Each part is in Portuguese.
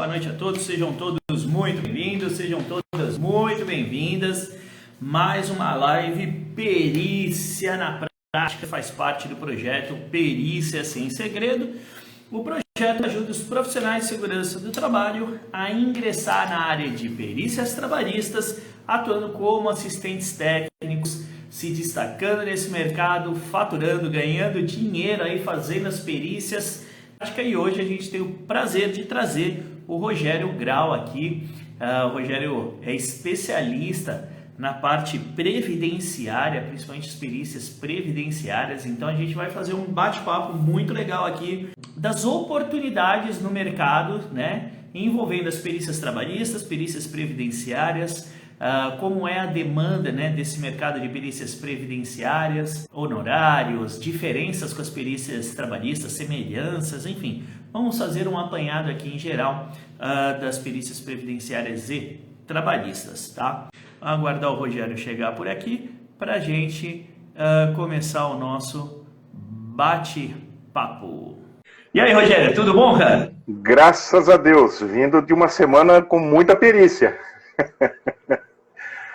Boa noite a todos, sejam todos muito bem-vindos, sejam todas muito bem-vindas. Mais uma live Perícia na Prática, faz parte do projeto Perícia Sem Segredo. O projeto ajuda os profissionais de segurança do trabalho a ingressar na área de perícias trabalhistas, atuando como assistentes técnicos, se destacando nesse mercado, faturando, ganhando dinheiro aí, fazendo as perícias. E hoje a gente tem o prazer de trazer o Rogério Grau aqui. O Rogério é especialista na parte previdenciária, principalmente as perícias previdenciárias. Então a gente vai fazer um bate-papo muito legal aqui das oportunidades no mercado, né, envolvendo as perícias trabalhistas, perícias previdenciárias, como é a demanda, né, desse mercado de perícias previdenciárias, honorários, diferenças com as perícias trabalhistas, semelhanças, enfim. Vamos fazer um apanhado aqui em geral das perícias previdenciárias e trabalhistas, tá? Aguardar o Rogério chegar por aqui para a gente começar o nosso bate-papo. E aí, Rogério, tudo bom, cara? Graças a Deus, vindo de uma semana com muita perícia.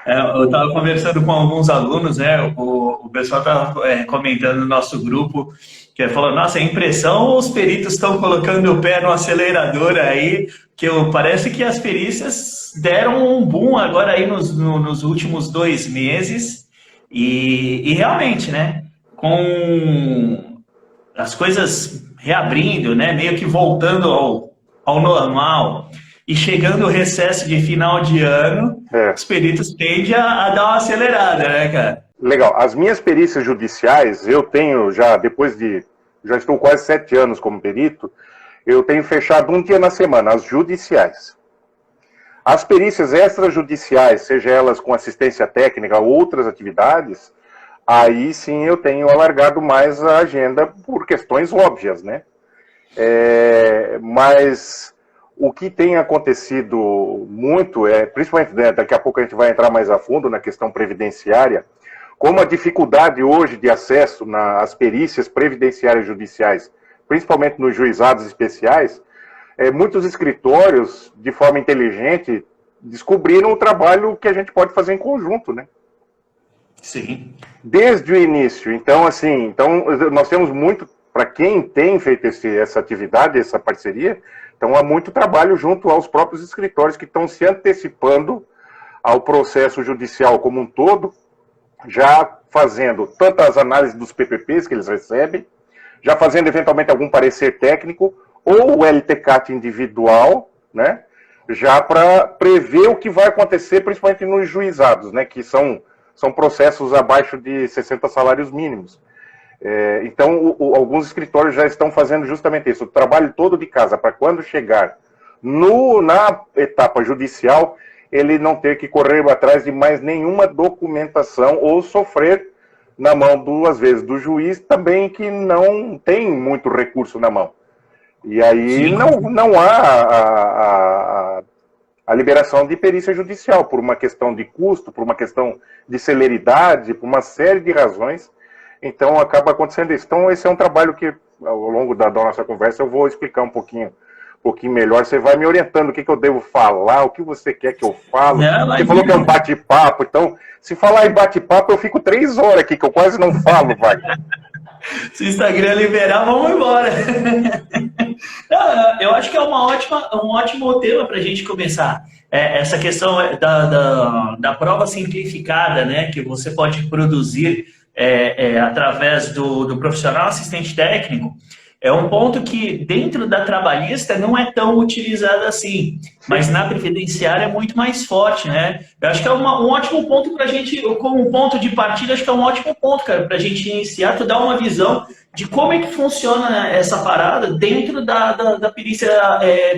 Eu estava conversando com alguns alunos, né? O pessoal estava comentando no nosso grupo, que falou, nossa, a impressão, os peritos estão colocando o pé no acelerador aí, que parece que as perícias deram um boom agora aí nos últimos 2 meses, e realmente, né? Com as coisas reabrindo, né? Meio que voltando ao normal, e chegando o recesso de final de ano, os peritos tendem a dar uma acelerada, né, cara? Legal. As minhas perícias judiciais, eu tenho já estou quase 7 anos como perito, eu tenho fechado um dia na semana, as judiciais. As perícias extrajudiciais, seja elas com assistência técnica ou outras atividades, aí sim eu tenho alargado mais a agenda por questões óbvias, né? Mas o que tem acontecido muito, principalmente, né, daqui a pouco a gente vai entrar mais a fundo na questão previdenciária, como a dificuldade hoje de acesso às perícias previdenciárias judiciais, principalmente nos juizados especiais, muitos escritórios, de forma inteligente, descobriram o trabalho que a gente pode fazer em conjunto, né? Sim. Desde o início. Então, assim, nós temos muito, para quem tem feito essa atividade, essa parceria, então há muito trabalho junto aos próprios escritórios que estão se antecipando ao processo judicial como um todo, já fazendo tantas análises dos PPPs que eles recebem, já fazendo eventualmente algum parecer técnico, ou o LTCAT individual, né, já para prever o que vai acontecer, principalmente nos juizados, né, que são processos abaixo de 60 salários mínimos. Então, alguns escritórios já estão fazendo justamente isso, o trabalho todo de casa, para quando chegar na etapa judicial, ele não ter que correr atrás de mais nenhuma documentação ou sofrer na mão, às vezes, do juiz também, que não tem muito recurso na mão. E aí não há a liberação de perícia judicial, por uma questão de custo, por uma questão de celeridade, por uma série de razões. Então, acaba acontecendo isso. Então, esse é um trabalho que, ao longo da nossa conversa, eu vou explicar um pouquinho melhor. Você vai me orientando o que eu devo falar, o que você quer que eu fale. Você falou que é um bate-papo, então, se falar em bate-papo, eu fico 3 horas aqui, que eu quase não falo, vai. Se o Instagram liberar, vamos embora. Eu acho que é um ótimo tema para a gente começar. Essa questão da prova simplificada, né, que você pode produzir através do profissional assistente técnico, é um ponto que dentro da trabalhista não é tão utilizado assim, mas na previdenciária é muito mais forte, né? Eu acho que é um ótimo ponto para a gente, como ponto de partida, acho que é um ótimo ponto, cara, para a gente iniciar, tu dar uma visão de como é que funciona essa parada dentro da perícia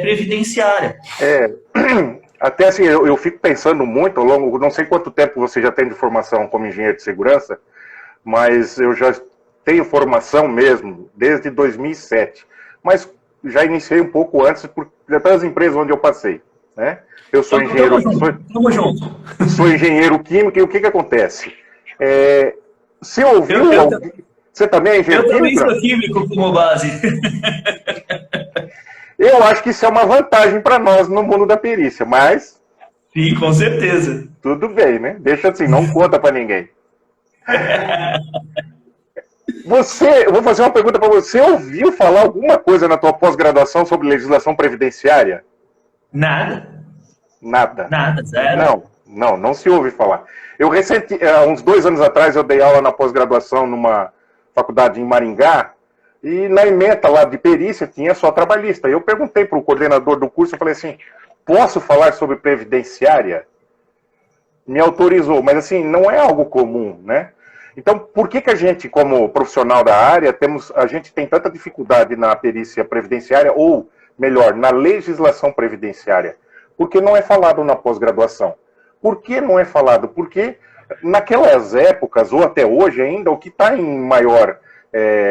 previdenciária. Até assim, eu fico pensando muito ao longo, não sei quanto tempo você já tem de formação como engenheiro de segurança, mas eu já tenho formação mesmo desde 2007, mas já iniciei um pouco antes das empresas onde eu passei, né? Eu sou engenheiro, sou engenheiro químico, e o que acontece? Você ouviu? Você também é engenheiro químico? Eu também sou químico como base. Eu acho que isso é uma vantagem para nós no mundo da perícia, mas... Sim, com certeza. Tudo bem, né? Deixa assim, não conta para ninguém. Eu vou fazer uma pergunta para você. Você ouviu falar alguma coisa na tua pós-graduação sobre legislação previdenciária? Nada. Nada. Nada, zero. Não se ouve falar. Eu há uns 2 anos atrás, eu dei aula na pós-graduação numa faculdade em Maringá, e na ementa lá de perícia tinha só trabalhista. Eu perguntei para o coordenador do curso, eu falei assim, posso falar sobre previdenciária? Me autorizou, mas assim, não é algo comum, né? Então, por que a gente, como profissional da área, a gente tem tanta dificuldade na perícia previdenciária, ou, melhor, na legislação previdenciária? Porque não é falado na pós-graduação. Por que não é falado? Porque naquelas épocas, ou até hoje ainda, o que está em maior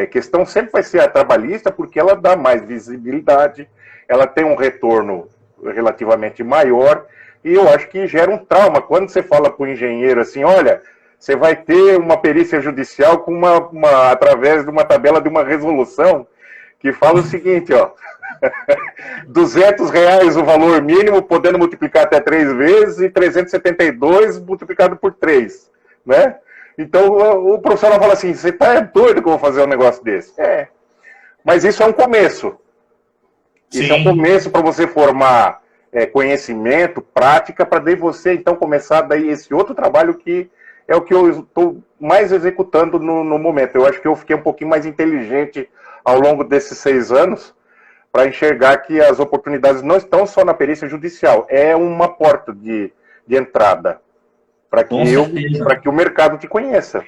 questão sempre vai ser a trabalhista, porque ela dá mais visibilidade, ela tem um retorno relativamente maior, e eu acho que gera um trauma. Quando você fala para o engenheiro assim, olha, você vai ter uma perícia judicial com através de uma tabela de uma resolução que fala o seguinte, ó, R$200 o valor mínimo, podendo multiplicar até 3 vezes, e 372 multiplicado por 3, né? Então o profissional fala assim, você tá doido que eu vou fazer um negócio desse? Mas isso é um começo. Sim. Isso é um começo para você formar conhecimento, prática, para daí você então começar daí esse outro trabalho que é o que eu estou mais executando no momento. Eu acho que eu fiquei um pouquinho mais inteligente ao longo desses 6 anos para enxergar que as oportunidades não estão só na perícia judicial, é uma porta de entrada para que o mercado te conheça.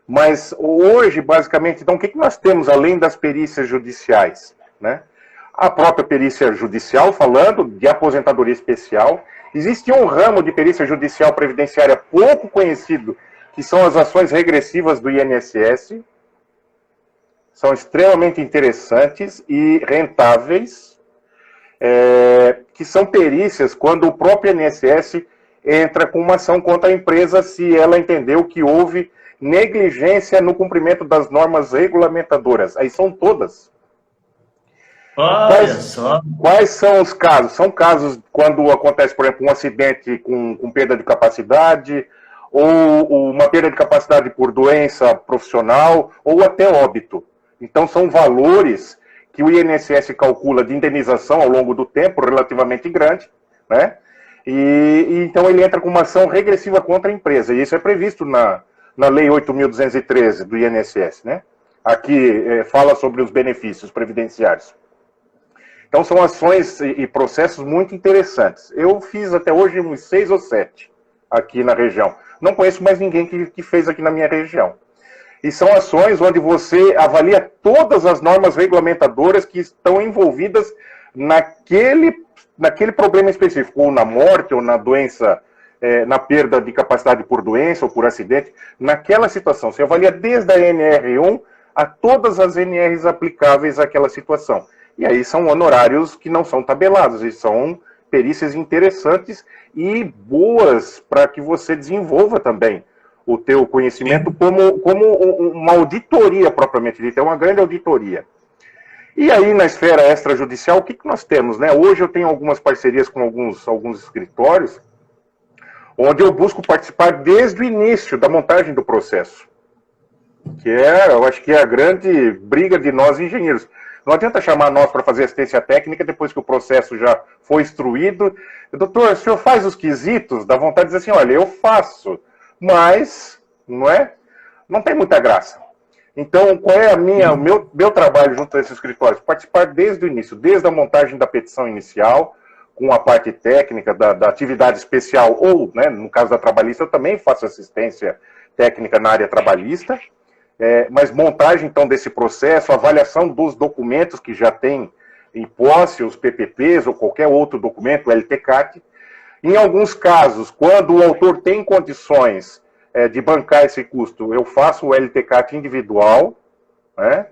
Mas hoje, basicamente, então, o que nós temos além das perícias judiciais, né? A própria perícia judicial, falando de aposentadoria especial, existe um ramo de perícia judicial previdenciária pouco conhecido, que são as ações regressivas do INSS. São extremamente interessantes e rentáveis, que são perícias quando o próprio INSS entra com uma ação contra a empresa se ela entendeu que houve negligência no cumprimento das normas regulamentadoras. Aí são todas. Olha só. Quais são os casos? São casos quando acontece, por exemplo, um acidente com perda de capacidade, ou uma perda de capacidade por doença profissional, ou até óbito. Então são valores que o INSS calcula de indenização ao longo do tempo, relativamente grande, né? E então ele entra com uma ação regressiva contra a empresa, e isso é previsto na Lei 8.213 do INSS, né? Aqui fala sobre os benefícios previdenciários. Então são ações e processos muito interessantes. Eu fiz até hoje uns 6 ou 7 aqui na região. Não conheço mais ninguém que fez aqui na minha região. E são ações onde você avalia todas as normas regulamentadoras que estão envolvidas naquele problema específico, ou na morte, ou na doença, na perda de capacidade por doença ou por acidente, naquela situação. Você avalia desde a NR1 a todas as NRs aplicáveis àquela situação. E aí são honorários que não são tabelados, e são perícias interessantes e boas para que você desenvolva também o teu conhecimento como uma auditoria propriamente dita, é uma grande auditoria. E aí na esfera extrajudicial, o que nós temos, né? Hoje eu tenho algumas parcerias com alguns escritórios, onde eu busco participar desde o início da montagem do processo, que eu acho que é a grande briga de nós engenheiros. Não adianta chamar nós para fazer assistência técnica depois que o processo já foi instruído. Doutor, o senhor faz os quesitos? Dá vontade de dizer assim, olha, eu faço, mas não tem muita graça. Então, qual é o meu trabalho junto a esses escritórios? Participar desde o início, desde a montagem da petição inicial, com a parte técnica da atividade especial, ou, né, no caso da trabalhista, eu também faço assistência técnica na área trabalhista, mas montagem, então, desse processo, avaliação dos documentos que já tem em posse, os PPPs ou qualquer outro documento, o LTCAT. Em alguns casos, quando o autor tem condições de bancar esse custo, eu faço o LTCAT individual, né?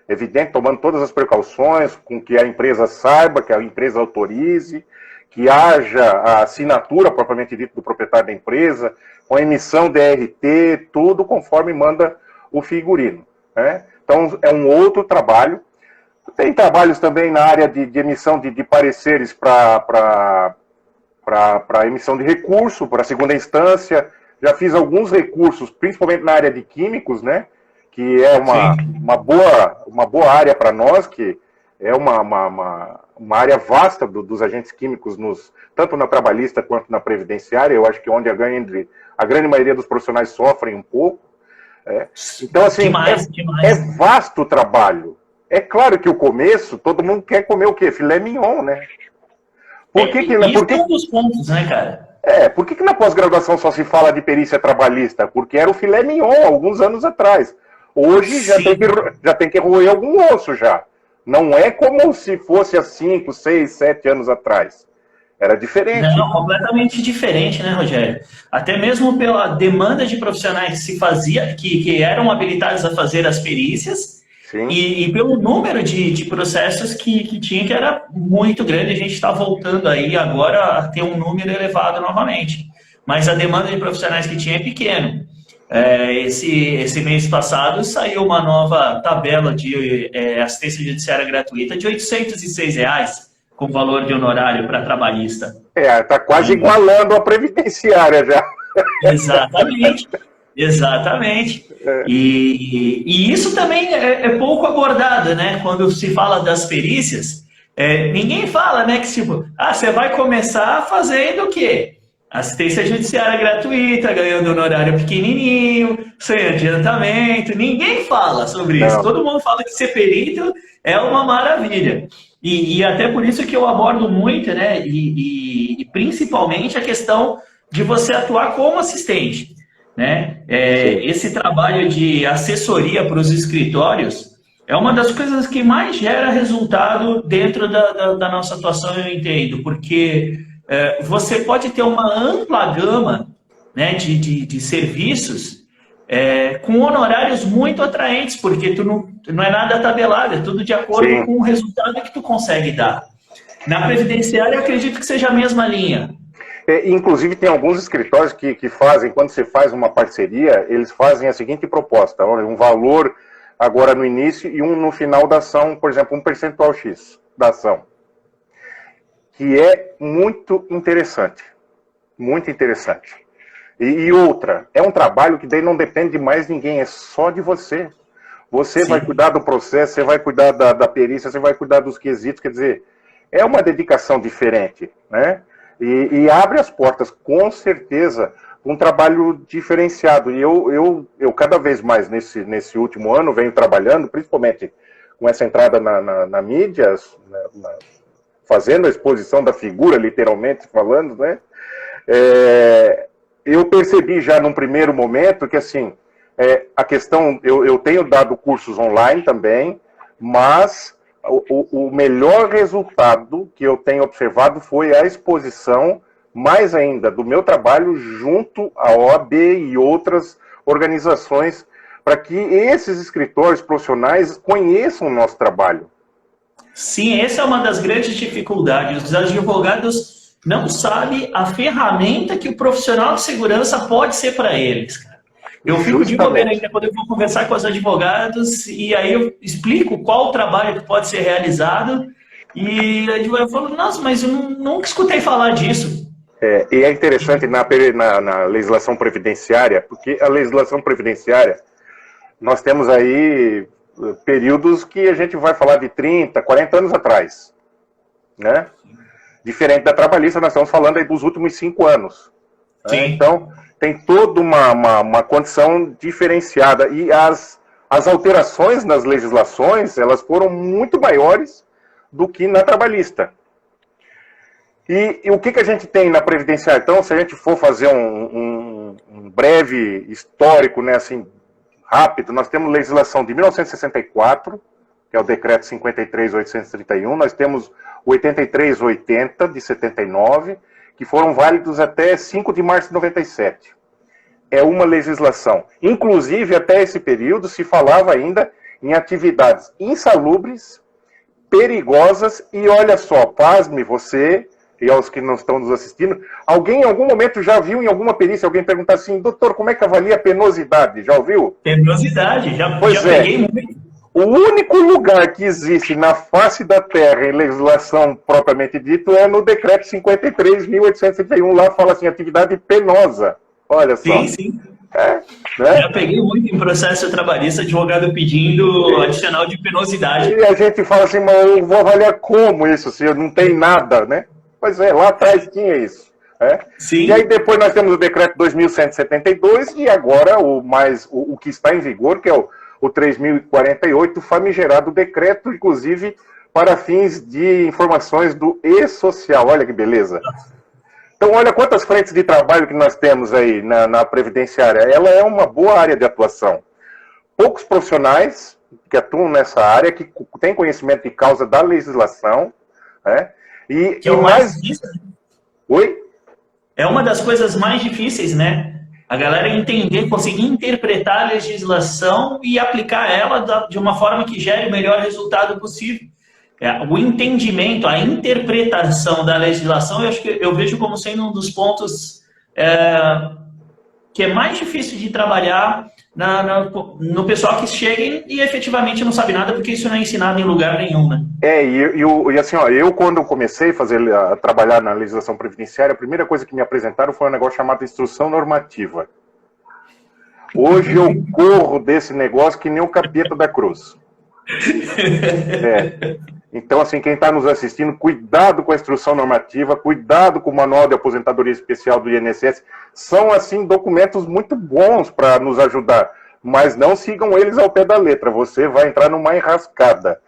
Evidente, tomando todas as precauções, com que a empresa saiba, que a empresa autorize, que haja a assinatura propriamente dita do proprietário da empresa, com a emissão de RT, tudo conforme manda o figurino, né? Então, é um outro trabalho. Tem trabalhos também na área de emissão de pareceres para emissão de recurso, para a segunda instância. Já fiz alguns recursos, principalmente na área de químicos, né? Que é uma boa área para nós, que é uma área vasta dos agentes químicos, tanto na trabalhista quanto na previdenciária. Eu acho que onde a grande maioria dos profissionais sofrem um pouco. Então, assim, demais. É vasto o trabalho. É claro que o começo, todo mundo quer comer o quê? Filé mignon, né? Isso é um dos pontos, né, cara? Por que na pós-graduação só se fala de perícia trabalhista? Porque era o filé mignon, alguns anos atrás. Hoje já tem que roer algum osso já. Não é como se fosse há 5, 6, 7 anos atrás. Era diferente. Não, completamente diferente, né, Rogério? Até mesmo pela demanda de profissionais que se fazia, que eram habilitados a fazer as perícias, e pelo número de processos que tinha, que era muito grande. A gente está voltando aí agora a ter um número elevado novamente. Mas a demanda de profissionais que tinha é pequeno. Esse mês passado saiu uma nova tabela de assistência judiciária gratuita de R$ 806, com valor de honorário para trabalhista. Está quase igualando a previdenciária já. Exatamente. E isso também é pouco abordado, né? Quando se fala das perícias, ninguém fala, né, que tipo, você vai começar fazendo o quê? Assistência judiciária gratuita, ganhando honorário pequenininho, sem adiantamento. Ninguém fala sobre isso. Não. Todo mundo fala que ser perito é uma maravilha. E até por isso que eu abordo muito, né? E principalmente a questão de você atuar como assistente, né? Esse trabalho de assessoria para os escritórios é uma das coisas que mais gera resultado dentro da nossa atuação, eu entendo, porque você pode ter uma ampla gama, né, de serviços com honorários muito atraentes, porque tu não é nada tabelado, é tudo de acordo com o resultado que tu consegue dar. Na previdenciária, eu acredito que seja a mesma linha. Inclusive, tem alguns escritórios que fazem, quando você faz uma parceria, eles fazem a seguinte proposta: olha, um valor agora no início e um no final da ação, por exemplo, um percentual X da ação. Que é muito interessante. Muito interessante. E outra, é um trabalho que daí não depende de mais ninguém, é só de você. Você vai cuidar do processo, você vai cuidar da perícia, você vai cuidar dos quesitos, quer dizer, é uma dedicação diferente, né? E abre as portas, com certeza, um trabalho diferenciado. E eu cada vez mais, nesse último ano, venho trabalhando, principalmente com essa entrada na mídia, fazendo a exposição da figura, literalmente falando, né? Eu percebi já num primeiro momento que, assim, a questão, eu tenho dado cursos online também, mas o melhor resultado que eu tenho observado foi a exposição, mais ainda, do meu trabalho junto à OAB e outras organizações, para que esses escritórios profissionais conheçam o nosso trabalho. Sim, essa é uma das grandes dificuldades. Os advogados não sabem a ferramenta que o profissional de segurança pode ser para eles. Eu fico de bobeira ainda quando eu vou conversar com os advogados e aí eu explico qual o trabalho que pode ser realizado e eu falo, nossa, mas eu nunca escutei falar disso. E é interessante na legislação previdenciária, porque a legislação previdenciária, nós temos aí períodos que a gente vai falar de 30, 40 anos atrás, né? Diferente da trabalhista, nós estamos falando aí dos últimos 5 anos. Né? Então, tem toda uma condição diferenciada. E as alterações nas legislações, elas foram muito maiores do que na trabalhista. E o que a gente tem na previdenciária? Então, se a gente for fazer um breve histórico, né, assim, rápido, nós temos legislação de 1964, que é o decreto 53.831, nós temos o 8380 de 79, que foram válidos até 5 de março de 97. É uma legislação. Inclusive, até esse período, se falava ainda em atividades insalubres, perigosas, e olha só, pasme você, e aos que não estão nos assistindo, alguém em algum momento já viu em alguma perícia alguém perguntar assim, doutor, como é que avalia a penosidade? Já ouviu? Penosidade, já peguei muito. O único lugar que existe na face da Terra em legislação propriamente dito é no decreto 53.861, lá fala assim, atividade penosa. Olha só. Sim, sim. Né? Já peguei muito em processo trabalhista, advogado pedindo adicional de penosidade. E a gente fala assim, mas eu vou avaliar como isso, se não tem nada, né? Pois é, lá atrás tinha isso. Sim. E aí depois nós temos o decreto 2.172 e agora o que está em vigor, que é o 3.048, famigerado decreto, inclusive para fins de informações do e-social. Olha que beleza. Então, olha quantas frentes de trabalho que nós temos aí na previdenciária. Ela é uma boa área de atuação. Poucos profissionais que atuam nessa área, que têm conhecimento de causa da legislação, né? Que é o mais difícil. Oi? É uma das coisas mais difíceis, né? A galera entender, conseguir interpretar a legislação e aplicar ela de uma forma que gere o melhor resultado possível. O entendimento, a interpretação da legislação, eu vejo como sendo um dos pontos que é mais difícil de trabalhar no pessoal que chega e efetivamente não sabe nada, porque isso não é ensinado em lugar nenhum, né? E assim, ó, eu quando comecei a trabalhar na legislação previdenciária, a primeira coisa que me apresentaram foi um negócio chamado instrução normativa. Hoje eu corro desse negócio que nem o capeta da cruz. Então, assim, quem está nos assistindo, cuidado com a instrução normativa, cuidado com o Manual de Aposentadoria Especial do INSS. São, assim, documentos muito bons para nos ajudar, mas não sigam eles ao pé da letra. Você vai entrar numa enrascada.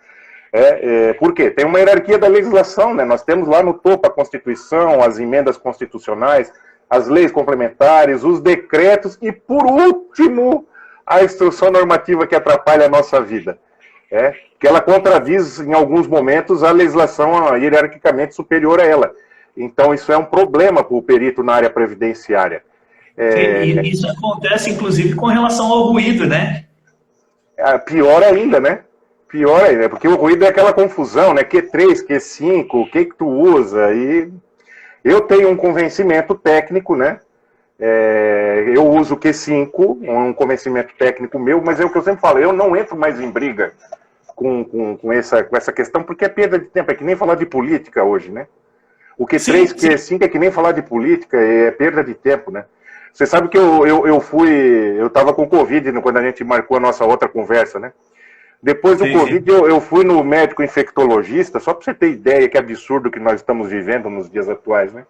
Por quê? Tem uma hierarquia da legislação, né? Nós temos lá no topo a Constituição, as emendas constitucionais, as leis complementares, os decretos e, por último, a instrução normativa que atrapalha a nossa vida. Que ela contradiz, em alguns momentos, a legislação hierarquicamente superior a ela. Então, isso é um problema para o perito na área previdenciária. E isso acontece, inclusive, com relação ao ruído, né? Pior ainda, né? Pior ainda, porque o ruído é aquela confusão, né? Q3, Q5, o que tu usa? E eu tenho um convencimento técnico, né? Eu uso o Q5, um convencimento técnico meu, mas é o que eu sempre falo, eu não entro mais em briga com essa questão, porque é perda de tempo, é que nem falar de política hoje, né? O Q3, Q5 é que nem falar de política, é perda de tempo, né? Você sabe que eu estava com Covid quando a gente marcou a nossa outra conversa, né? Depois do Covid, eu fui no médico infectologista, só para você ter ideia que absurdo que nós estamos vivendo nos dias atuais, né?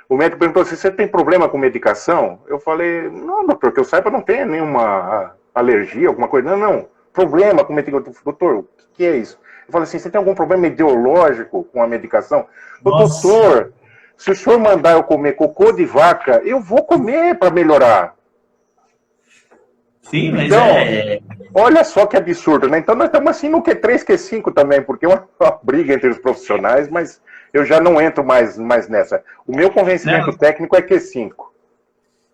O médico perguntou assim, você tem problema com medicação? Eu falei, não, doutor, que eu saiba, não tem nenhuma alergia, alguma coisa. Não, problema com medicação. Doutor, o que é isso? Eu falei assim, você tem algum problema ideológico com a medicação? Doutor, se o senhor mandar eu comer cocô de vaca, eu vou comer para melhorar. Sim, mas então, olha só que absurdo, né? Então nós estamos assim no Q3, Q5 também, porque é uma briga entre os profissionais, mas eu já não entro mais nessa. O meu convencimento técnico é Q5.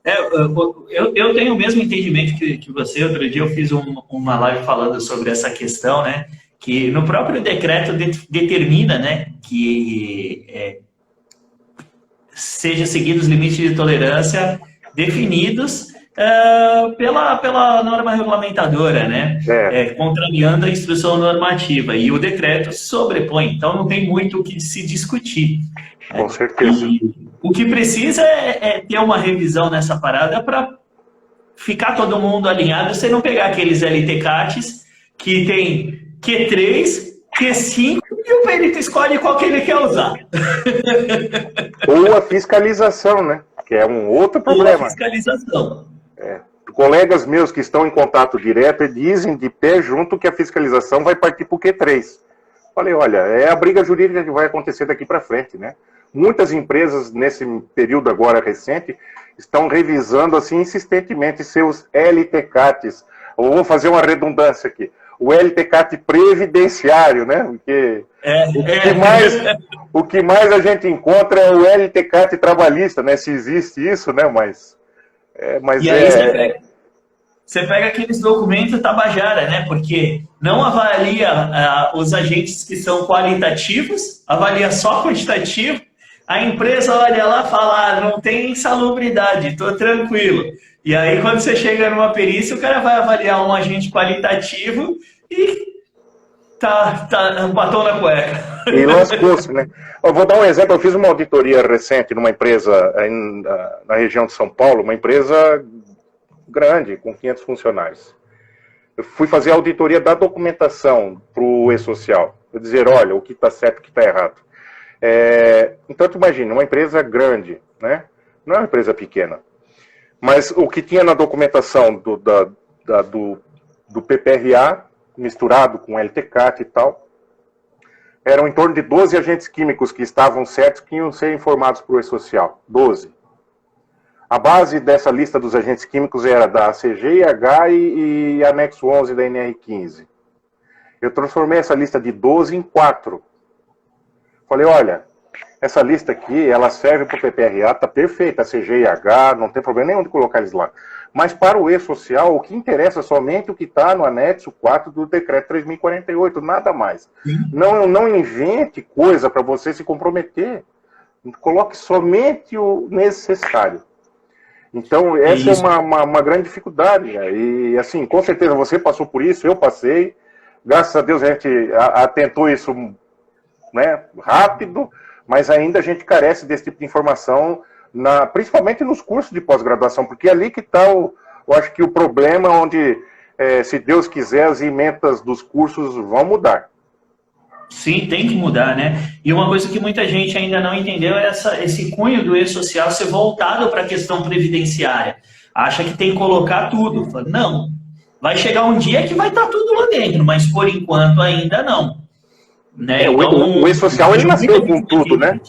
Eu tenho o mesmo entendimento que você. Outro dia eu fiz uma live falando sobre essa questão, né? Que no próprio decreto determina, né, que seja seguidos os limites de tolerância definidos pela norma regulamentadora, né? Contrariando a instrução normativa. E o decreto se sobrepõe, então não tem muito o que se discutir. Com certeza. O que precisa é ter uma revisão nessa parada para ficar todo mundo alinhado, você não pegar aqueles LTCATs que tem Q3, Q5 e o perito escolhe qual que ele quer usar. Ou a fiscalização, né? Que é um outro problema. Ou a fiscalização. Colegas meus que estão em contato direto dizem de pé junto que a fiscalização vai partir para o Q3. Falei, olha, é a briga jurídica que vai acontecer daqui para frente, né? Muitas empresas, nesse período agora recente, estão revisando assim insistentemente seus LTCATs. Eu vou fazer uma redundância aqui. O LTCAT previdenciário, né? Porque o que mais a gente encontra é o LTCAT trabalhista, né? Se existe isso, né? Mas aí você pega aqueles documentos Tabajara, né? Porque não avalia os agentes que são qualitativos, avalia só quantitativo. A empresa olha lá e fala, não tem insalubridade, estou tranquilo. E aí, quando você chega numa perícia, o cara vai avaliar um agente qualitativo e tá batom na cueca. E lascou-se, né? Eu vou dar um exemplo. Eu fiz uma auditoria recente numa empresa na região de São Paulo, uma empresa grande, com 500 funcionários. Eu fui fazer a auditoria da documentação para o e-social. Eu dizer, olha, o que está certo e o que está errado. Então, tu imagina, uma empresa grande, né? Não é uma empresa pequena. Mas o que tinha na documentação do PPRA, misturado com LTCAT e tal, eram em torno de 12 agentes químicos que estavam certos que iam ser informados para o e-social. 12. A base dessa lista dos agentes químicos era da CGIH e anexo 11 da NR15. Eu transformei essa lista de 12 em 4. Falei, olha, essa lista aqui, ela serve para o PPRA, está perfeita, a CGIH, não tem problema nenhum de colocar eles lá. Mas para o e-social, o que interessa é somente o que está no anexo 4 do decreto 3.048, nada mais. Não invente coisa para você se comprometer. Coloque somente o necessário. Então, essa é uma grande dificuldade. E, assim, com certeza você passou por isso, eu passei. Graças a Deus a gente atentou isso, né, rápido, mas ainda a gente carece desse tipo de informação, principalmente nos cursos de pós-graduação, porque é ali que está, eu acho que o problema onde, se Deus quiser, as emendas dos cursos vão mudar. Sim, tem que mudar, né? E uma coisa que muita gente ainda não entendeu é esse cunho do e-social ser voltado para a questão previdenciária. Acha que tem que colocar tudo. Fala, não, vai chegar um dia que vai estar tudo lá dentro, mas por enquanto ainda não. Né? Então, o e-social ele nasceu com tudo, né?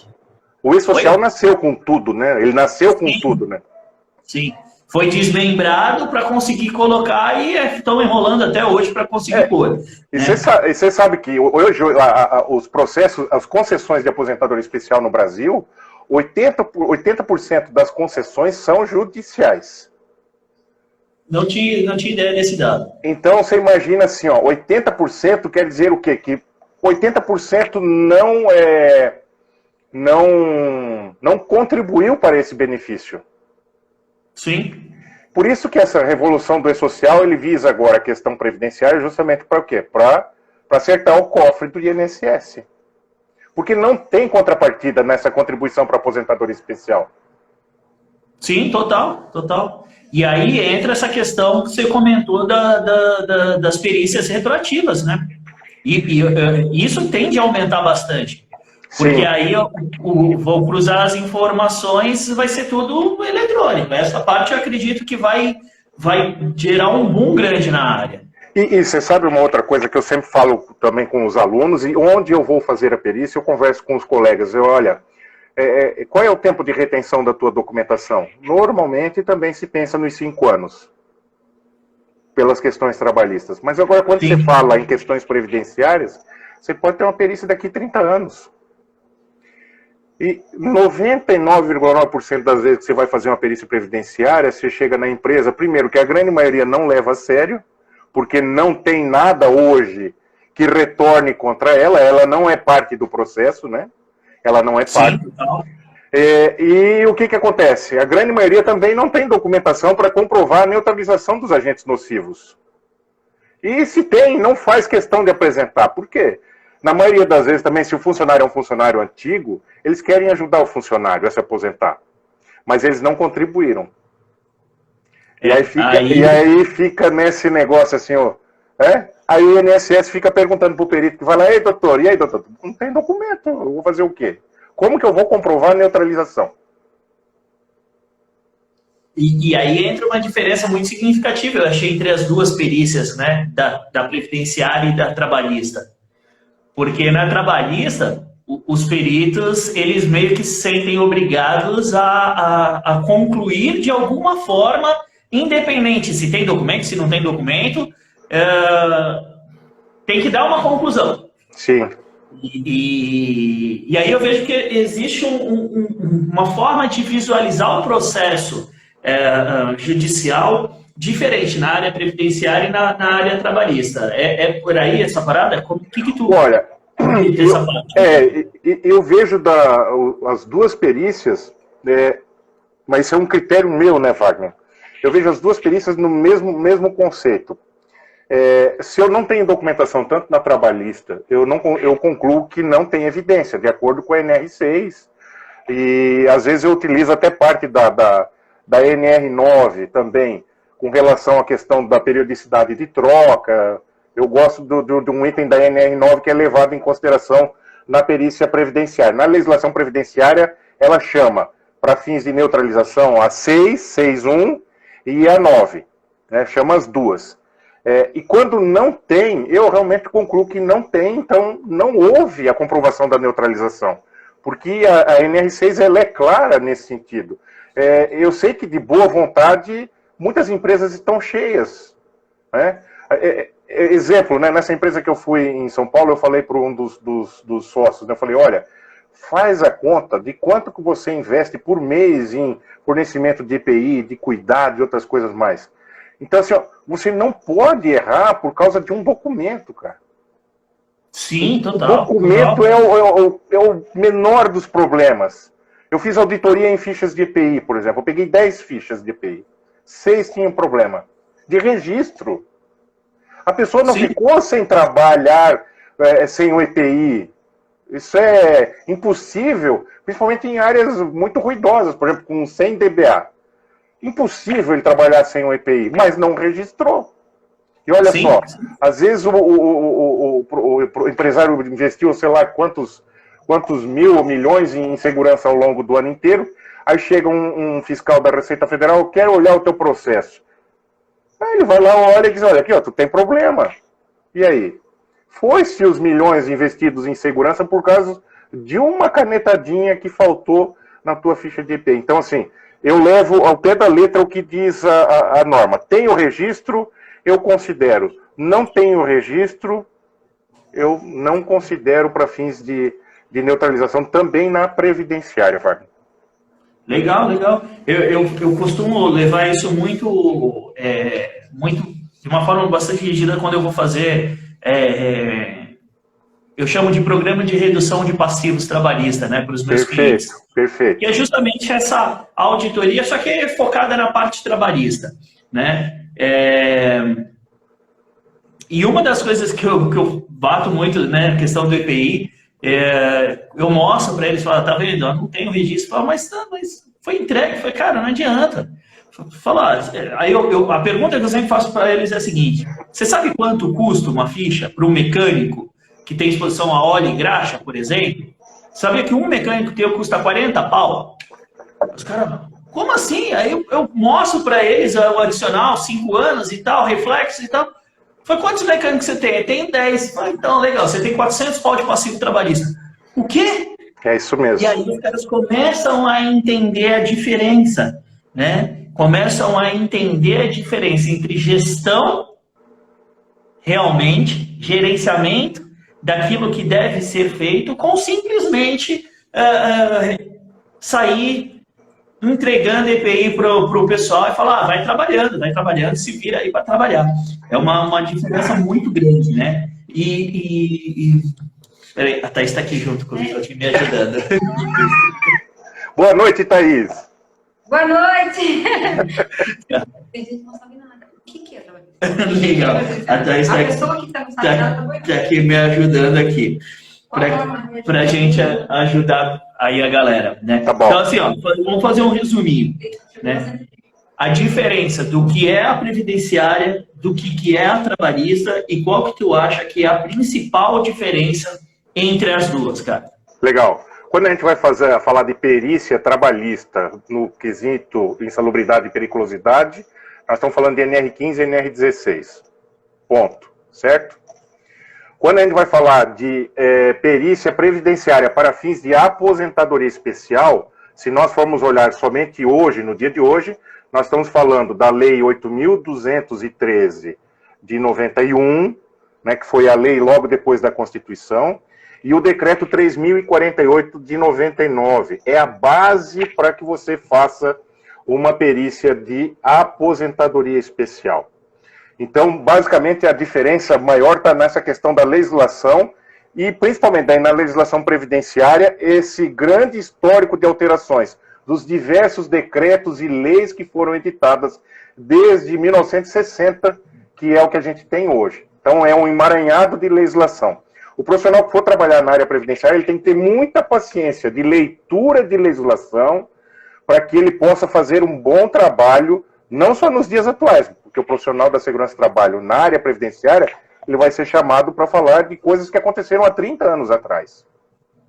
O e-social nasceu com tudo, né? Ele nasceu com tudo, né? Sim. Foi desmembrado para conseguir colocar e estão enrolando até hoje para conseguir pôr. E você sabe que hoje os processos, as concessões de aposentadoria especial no Brasil, 80% das concessões são judiciais. Não tinha ideia desse dado. Então você imagina assim, ó, 80% quer dizer o quê? Que 80% não contribuiu para esse benefício. Sim. Por isso que essa revolução do e-social, ele visa agora a questão previdenciária justamente para o quê? Para acertar o cofre do INSS. Porque não tem contrapartida nessa contribuição para a aposentadoria especial. Sim, total. E aí entra essa questão que você comentou das perícias retroativas, né? E isso tende a aumentar bastante. Porque Sim. Aí vou cruzar as informações, vai ser tudo eletrônico. Essa parte eu acredito que vai gerar um boom grande na área. E você sabe uma outra coisa que eu sempre falo também com os alunos, e onde eu vou fazer a perícia, eu converso com os colegas. Olha, qual é o tempo de retenção da tua documentação? Normalmente também se pensa nos 5 anos, pelas questões trabalhistas. Mas agora, quando Sim. Você fala em questões previdenciárias, você pode ter uma perícia daqui a 30 anos. E 99,9% das vezes que você vai fazer uma perícia previdenciária, você chega na empresa, primeiro, que a grande maioria não leva a sério, porque não tem nada hoje que retorne contra ela não é parte do processo, né? Ela não é parte. Sim, e o que acontece? A grande maioria também não tem documentação para comprovar a neutralização dos agentes nocivos. E se tem, não faz questão de apresentar. Por quê? Na maioria das vezes também, se o funcionário é um funcionário antigo, eles querem ajudar o funcionário a se aposentar. Mas eles não contribuíram. E aí fica nesse negócio assim, ó. Aí o INSS fica perguntando pro perito que vai lá, e aí, doutor? Não tem documento, eu vou fazer o quê? Como que eu vou comprovar a neutralização? E aí entra uma diferença muito significativa, eu achei, entre as duas perícias, né? Da previdenciária e da trabalhista. Porque na trabalhista, os peritos, eles meio que se sentem obrigados a concluir de alguma forma, independente se tem documento, se não tem documento, tem que dar uma conclusão. Sim. E aí eu vejo que existe uma forma de visualizar o processo judicial diferente na área previdenciária e na área trabalhista. É por aí essa parada? O que tu... Olha, eu vejo as duas perícias, mas isso é um critério meu, né, Wagner? Eu vejo as duas perícias no mesmo conceito. Se eu não tenho documentação tanto na trabalhista, eu concluo que não tem evidência, de acordo com a NR6, e às vezes eu utilizo até parte da NR9 também, com relação à questão da periodicidade de troca. Eu gosto de um item da NR9 que é levado em consideração na perícia previdenciária. Na legislação previdenciária, ela chama, para fins de neutralização, a 6, 6.1 e a 9, né? Chama as duas. E quando não tem, eu realmente concluo que não tem, então não houve a comprovação da neutralização. Porque a NR6 ela é clara nesse sentido. Eu sei que de boa vontade, muitas empresas estão cheias. Né? Exemplo, né, nessa empresa que eu fui em São Paulo, eu falei para um dos sócios, né, eu falei, olha, faz a conta de quanto que você investe por mês em fornecimento de EPI, de cuidado e outras coisas mais. Então, assim, ó, você não pode errar por causa de um documento, cara. Sim, total. O documento total. É o menor dos problemas. Eu fiz auditoria em fichas de EPI, por exemplo. Eu peguei 10 fichas de EPI. 6 tinham problema de registro. A pessoa não ficou sem trabalhar sem o EPI. Isso é impossível, principalmente em áreas muito ruidosas, por exemplo, com 100 dBA. Impossível ele trabalhar sem o EPI, mas não registrou. E olha só, às vezes o empresário investiu, sei lá, quantos mil ou milhões em segurança ao longo do ano inteiro, aí chega um fiscal da Receita Federal, eu quero olhar o teu processo. Aí ele vai lá, olha e diz, olha aqui, ó, tu tem problema. E aí? Foi-se os milhões investidos em segurança por causa de uma canetadinha que faltou na tua ficha de EPI. Então, assim, eu levo ao pé da letra o que diz a norma. Tem o registro, eu considero. Não tem o registro, eu não considero para fins de neutralização também na previdenciária, Wagner. Legal, legal. Eu costumo levar isso muito, de uma forma bastante rígida quando eu vou fazer, eu chamo de programa de redução de passivos trabalhistas, né, para os meus clientes. Perfeito. Que é justamente essa auditoria, só que é focada na parte trabalhista, né? E uma das coisas que eu bato muito, né, na questão do EPI, eu mostro para eles, falo, tá vendo? Eu não tenho registro, falo, mas foi entregue, foi, cara, não adianta. Aí a pergunta que eu sempre faço para eles é a seguinte: você sabe quanto custa uma ficha para um mecânico que tem exposição a óleo e graxa, por exemplo? Sabia que um mecânico teu custa 40 pau? Os caras, como assim? Aí eu mostro para eles o adicional, 5 anos e tal, reflexo e tal. Foi, quantos mecânicos você tem? Eu tenho 10. Falei, então, legal, você tem 400 pau de passivo trabalhista. O quê? É isso mesmo. E aí os caras começam a entender a diferença, né? Começam a entender a diferença entre gestão, realmente, gerenciamento daquilo que deve ser feito, com simplesmente sair entregando EPI para o pessoal e falar, vai trabalhando, se vira aí para trabalhar. É uma diferença muito grande, né? Peraí, a Thaís está aqui junto comigo, aqui me ajudando. Boa noite, Thaís. Boa noite! Tem gente que não sabe nada. O que é trabalhista? Legal. A Thaís está aqui me ajudando aqui. Para a gente ajudar aí a galera, né? Tá bom. Então, assim, ó, vamos fazer um resuminho, né? A diferença do que é a previdenciária, do que é a trabalhista e qual que tu acha que é a principal diferença entre as duas, cara? Legal. Quando a gente vai falar de perícia trabalhista no quesito insalubridade e periculosidade, nós estamos falando de NR15 e NR16. Ponto. Certo? Quando a gente vai falar de perícia previdenciária para fins de aposentadoria especial, se nós formos olhar somente hoje, no dia de hoje, nós estamos falando da Lei 8.213 de 91, né, que foi a lei logo depois da Constituição, e o Decreto 3.048 de 99. É a base para que você faça uma perícia de aposentadoria especial. Então, basicamente, a diferença maior está nessa questão da legislação e, principalmente, na legislação previdenciária, esse grande histórico de alterações dos diversos decretos e leis que foram editadas desde 1960, que é o que a gente tem hoje. Então, é um emaranhado de legislação. O profissional que for trabalhar na área previdenciária, ele tem que ter muita paciência de leitura de legislação para que ele possa fazer um bom trabalho, não só nos dias atuais, porque o profissional da segurança do trabalho na área previdenciária, ele vai ser chamado para falar de coisas que aconteceram há 30 anos atrás.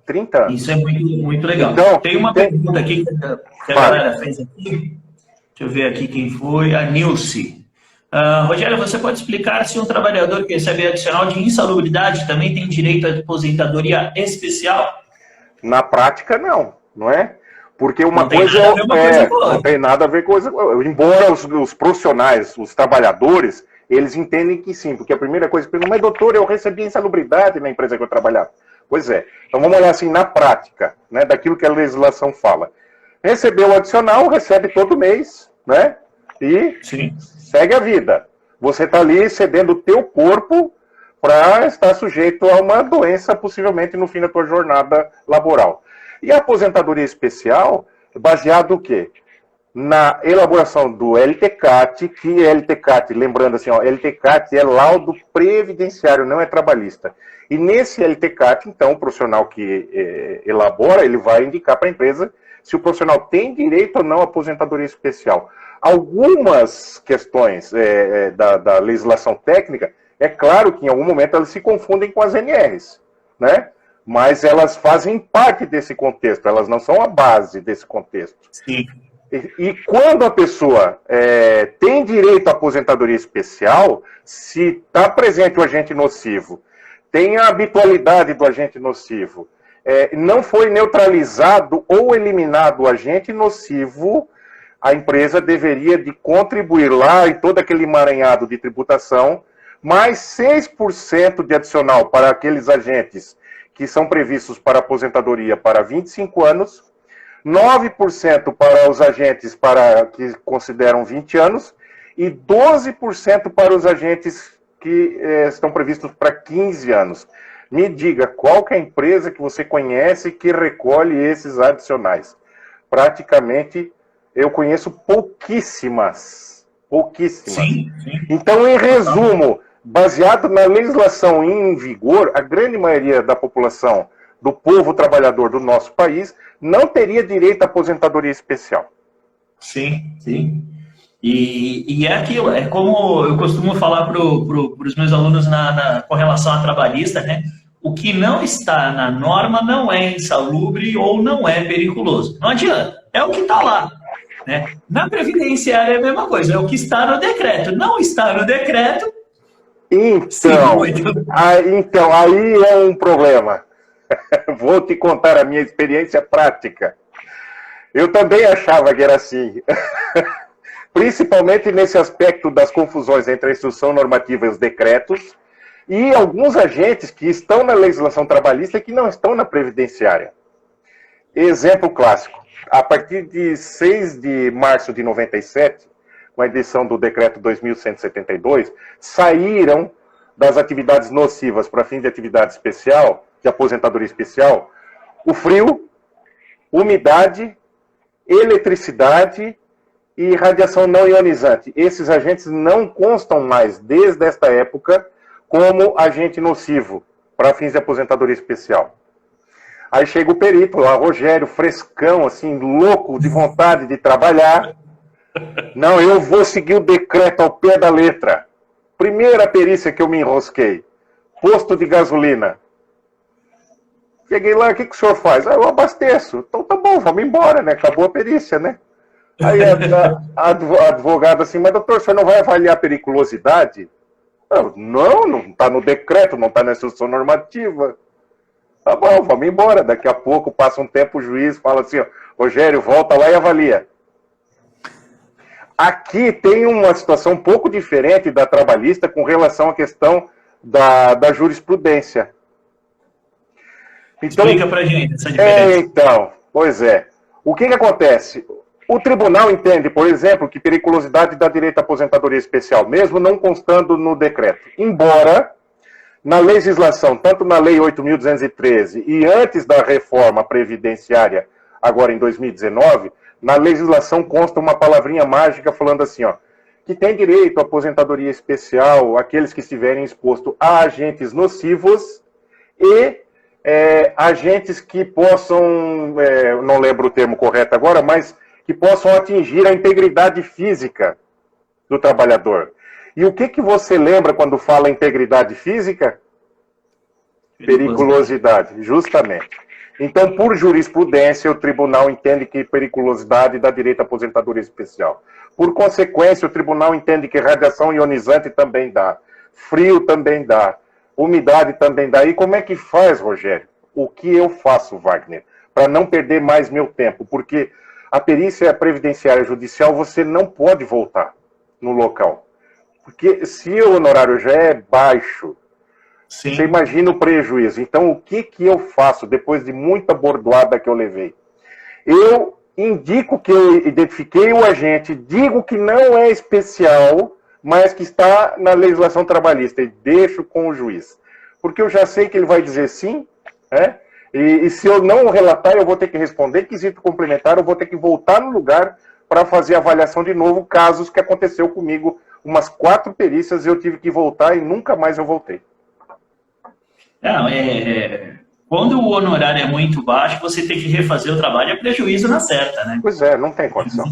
30 anos. Isso é muito, muito legal. Então, tem uma pergunta aqui que a galera fez aqui. Deixa eu ver aqui quem foi. A Nilce. Rogério, você pode explicar se um trabalhador que recebe adicional de insalubridade também tem direito à aposentadoria especial? Na prática, não é? Porque uma não coisa não tem nada a ver com coisa. Embora os profissionais, os trabalhadores, eles entendem que sim, porque a primeira coisa que perguntam, mas doutor, eu recebi insalubridade na empresa que eu trabalhava. Pois é. Então vamos olhar assim na prática, né, daquilo que a legislação fala. Recebeu o adicional, recebe todo mês, né? E sim, segue a vida. Você está ali cedendo o teu corpo para estar sujeito a uma doença, possivelmente no fim da tua jornada laboral. E a aposentadoria especial, baseado o quê? Na elaboração do LTCAT, que é LTCAT, lembrando assim, ó, LTCAT é laudo previdenciário, não é trabalhista. E nesse LTCAT, então, o profissional que elabora, ele vai indicar para a empresa se o profissional tem direito ou não à aposentadoria especial. Algumas questões da legislação técnica, é claro que em algum momento elas se confundem com as NRs, né? Mas elas fazem parte desse contexto, elas não são a base desse contexto. Sim. E quando a pessoa tem direito à aposentadoria especial, se está presente o agente nocivo, tem a habitualidade do agente nocivo, não foi neutralizado ou eliminado o agente nocivo, a empresa deveria de contribuir lá em todo aquele emaranhado de tributação, mais 6% de adicional para aqueles agentes que são previstos para aposentadoria para 25 anos, 9% para os agentes que consideram 20 anos e 12% para os agentes que estão previstos para 15 anos. Me diga, qual que é a empresa que você conhece que recolhe esses adicionais? Praticamente, eu conheço pouquíssimas. Pouquíssimas. Sim. Então, em resumo, baseado na legislação em vigor, a grande maioria da população, do povo trabalhador do nosso país, não teria direito à aposentadoria especial. Sim. E é aquilo, é como eu costumo falar para os meus alunos com relação à trabalhista, né? O que não está na norma não é insalubre ou não é periculoso. Não adianta, é o que está lá. Né? Na previdenciária é a mesma coisa, é o que está no decreto. Não está no decreto. Então, aí é um problema. Vou te contar a minha experiência prática. Eu também achava que era assim. Principalmente nesse aspecto das confusões entre a instrução normativa e os decretos, e alguns agentes que estão na legislação trabalhista e que não estão na previdenciária. Exemplo clássico. A partir de 6 de março de 97, com a edição do decreto 2172, saíram das atividades nocivas para fim de atividade especial, de aposentadoria especial, o frio, umidade, eletricidade e radiação não ionizante. Esses agentes não constam mais, desde esta época, como agente nocivo para fins de aposentadoria especial. Aí chega o perito lá, Rogério, frescão, assim, louco, de vontade de trabalhar. Não, eu vou seguir o decreto ao pé da letra. Primeira perícia que eu me enrosquei. Posto de gasolina. Cheguei lá, o que o senhor faz? Ah, eu abasteço. Então tá bom, vamos embora, né? Acabou a perícia, né? Aí a advogada assim, mas doutor, o senhor não vai avaliar a periculosidade? Não está no decreto, não está na instrução normativa. Tá bom, vamos embora. Daqui a pouco, passa um tempo, o juiz fala assim, ó, Rogério, volta lá e avalia. Aqui tem uma situação um pouco diferente da trabalhista com relação à questão da jurisprudência. Então, explica pra gente essa diferença. Então, pois é. O que acontece? O tribunal entende, por exemplo, que periculosidade dá direito à aposentadoria especial, mesmo não constando no decreto. Embora, na legislação, tanto na Lei 8.213 e antes da reforma previdenciária, agora em 2019, na legislação consta uma palavrinha mágica falando assim, ó, que tem direito à aposentadoria especial aqueles que estiverem expostos a agentes nocivos e agentes que possam, não lembro o termo correto agora, mas que possam atingir a integridade física do trabalhador. E o que você lembra quando fala integridade física? Periculosidade, justamente. Então, por jurisprudência, o tribunal entende que periculosidade dá direito à aposentadoria especial. Por consequência, o tribunal entende que radiação ionizante também dá, frio também dá, umidade também dá. E como é que faz, Rogério? O que eu faço, Wagner? Para não perder mais meu tempo, porque a perícia previdenciária judicial você não pode voltar no local. Porque se o honorário já é baixo, sim, você imagina o prejuízo. Então, o que eu faço depois de muita bordoada que eu levei? Eu indico que eu identifiquei o agente, digo que não é especial, mas que está na legislação trabalhista e deixo com o juiz. Porque eu já sei que ele vai dizer sim, né? E se eu não relatar, eu vou ter que responder quesito complementar, eu vou ter que voltar no lugar para fazer a avaliação de novo, casos que aconteceu comigo, umas 4 perícias eu tive que voltar e nunca mais eu voltei. Quando o honorário é muito baixo, você tem que refazer o trabalho, é prejuízo na certa, né? Pois é, não tem condição.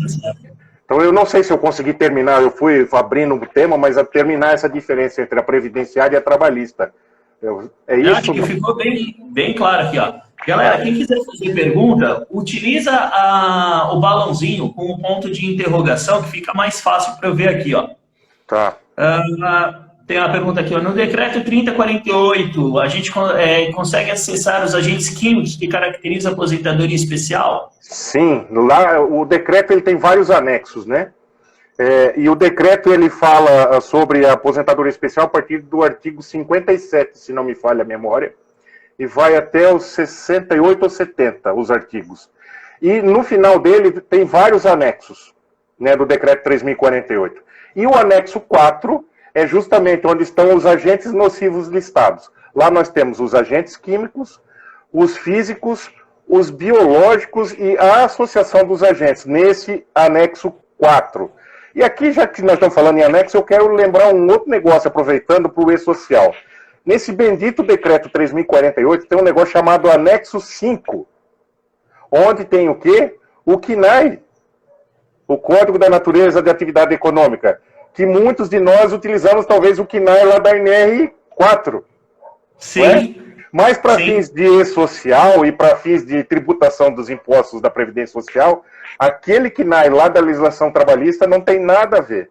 Então eu não sei se eu consegui terminar, eu fui abrindo o tema, mas a terminar essa diferença entre a previdenciária e a trabalhista. Eu acho que ficou bem claro aqui, ó. Galera, quem quiser fazer pergunta, utiliza o balãozinho com o ponto de interrogação, que fica mais fácil para eu ver aqui, ó. Tá. Tem uma pergunta aqui, ó. No decreto 3048, a gente consegue acessar os agentes químicos que caracterizam a aposentadoria especial? Sim, lá o decreto ele tem vários anexos, né? E o decreto ele fala sobre a aposentadoria especial a partir do artigo 57, se não me falha a memória, e vai até os 68 ou 70, os artigos. E no final dele tem vários anexos, né, do decreto 3048. E o anexo 4 é justamente onde estão os agentes nocivos listados. Lá nós temos os agentes químicos, os físicos, os biológicos e a associação dos agentes, nesse anexo 4. E aqui, já que nós estamos falando em anexo, eu quero lembrar um outro negócio, aproveitando para o E-Social. Nesse bendito decreto 3048, tem um negócio chamado anexo 5, onde tem o quê? O CNAE, o Código da Natureza de Atividade Econômica, que muitos de nós utilizamos talvez o CNAE lá da NR4. Sim. Mas para fins de E-Social e para fins de tributação dos impostos da Previdência Social, aquele CNAE lá da legislação trabalhista não tem nada a ver.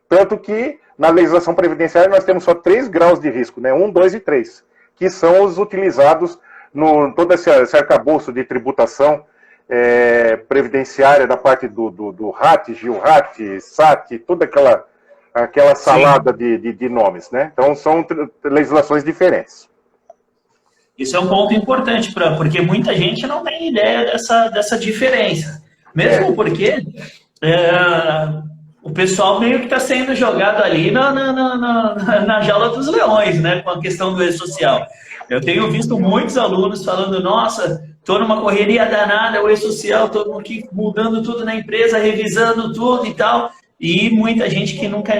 Tanto que na legislação previdenciária nós temos só 3 graus de risco, né? 1, 2 e 3, que são os utilizados no todo esse arcabouço de tributação previdenciária da parte do RAT, GILRAT, SAT, toda aquela salada de nomes, né? Então são legislações diferentes. Isso é um ponto importante, porque muita gente não tem ideia dessa diferença. Mesmo porque o pessoal meio que está sendo jogado ali na jaula dos leões, né? Com a questão do E-Social. Eu tenho visto muitos alunos falando, nossa, estou numa correria danada, o E-Social, estou aqui mudando tudo na empresa, revisando tudo e tal. E muita gente que nunca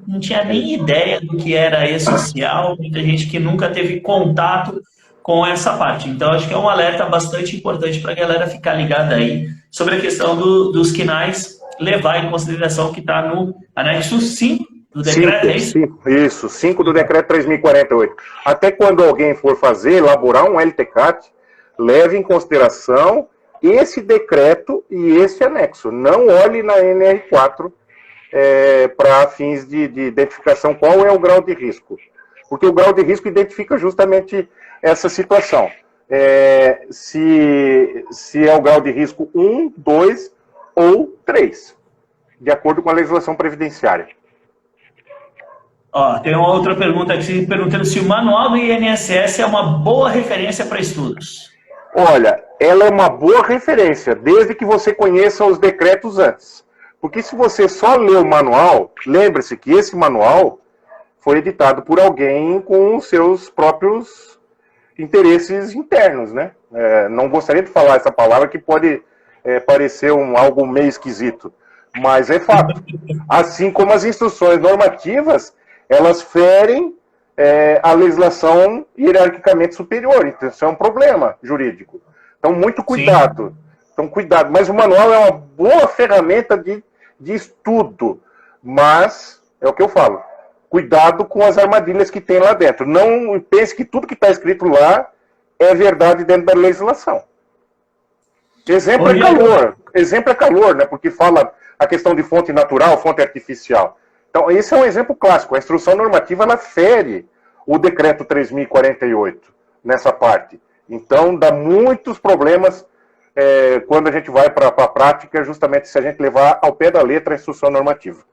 não tinha nem ideia do que era E-Social, muita gente que nunca teve contato com essa parte. Então, acho que é um alerta bastante importante para a galera ficar ligada aí sobre a questão dos CNAEs, levar em consideração que está no anexo 5 do decreto, é isso? Isso, 5 do decreto 3048. Até quando alguém for elaborar um LTCAT, leve em consideração esse decreto e esse anexo. Não olhe na NR4 para fins de identificação qual é o grau de risco. Porque o grau de risco identifica justamente essa situação. Se é o grau de risco 1, 2 ou 3, de acordo com a legislação previdenciária. Ó, tem uma outra pergunta aqui perguntando se o manual do INSS é uma boa referência para estudos. Olha, ela é uma boa referência, desde que você conheça os decretos antes. Porque se você só lê o manual, lembre-se que esse manual foi editado por alguém com os seus próprios interesses internos, né? Não gostaria de falar essa palavra que pode parecer algo meio esquisito. mas é fato. Assim como as instruções normativas, elas ferem a legislação hierarquicamente superior. Então, isso é um problema jurídico. Então, muito cuidado. Sim. Então, cuidado. Mas o manual é uma boa ferramenta de estudo. Mas, é o que eu falo, cuidado com as armadilhas que tem lá dentro. Não pense que tudo que está escrito lá é verdade dentro da legislação. Exemplo é calor. Exemplo é calor, né? Porque fala a questão de fonte natural, fonte artificial. Então, esse é um exemplo clássico. A instrução normativa, ela fere o decreto 3.048 nessa parte. Então, dá muitos problemas quando a gente vai para a prática, justamente se a gente levar ao pé da letra a instrução normativa.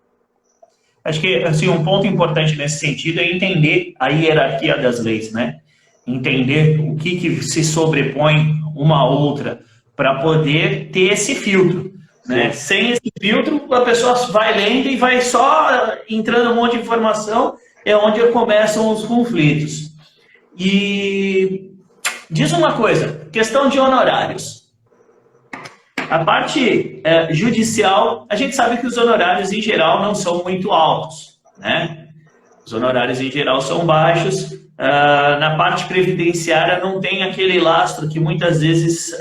Acho que assim, um ponto importante nesse sentido é entender a hierarquia das leis, né? Entender o que se sobrepõe uma à outra, para poder ter esse filtro. Né? Sem esse filtro, a pessoa vai lendo e vai só entrando um monte de informação, é onde começam os conflitos. E diz uma coisa, questão de honorários. A parte judicial, a gente sabe que os honorários em geral não são muito altos, né? Os honorários em geral são baixos. Na parte previdenciária não tem aquele lastro que muitas vezes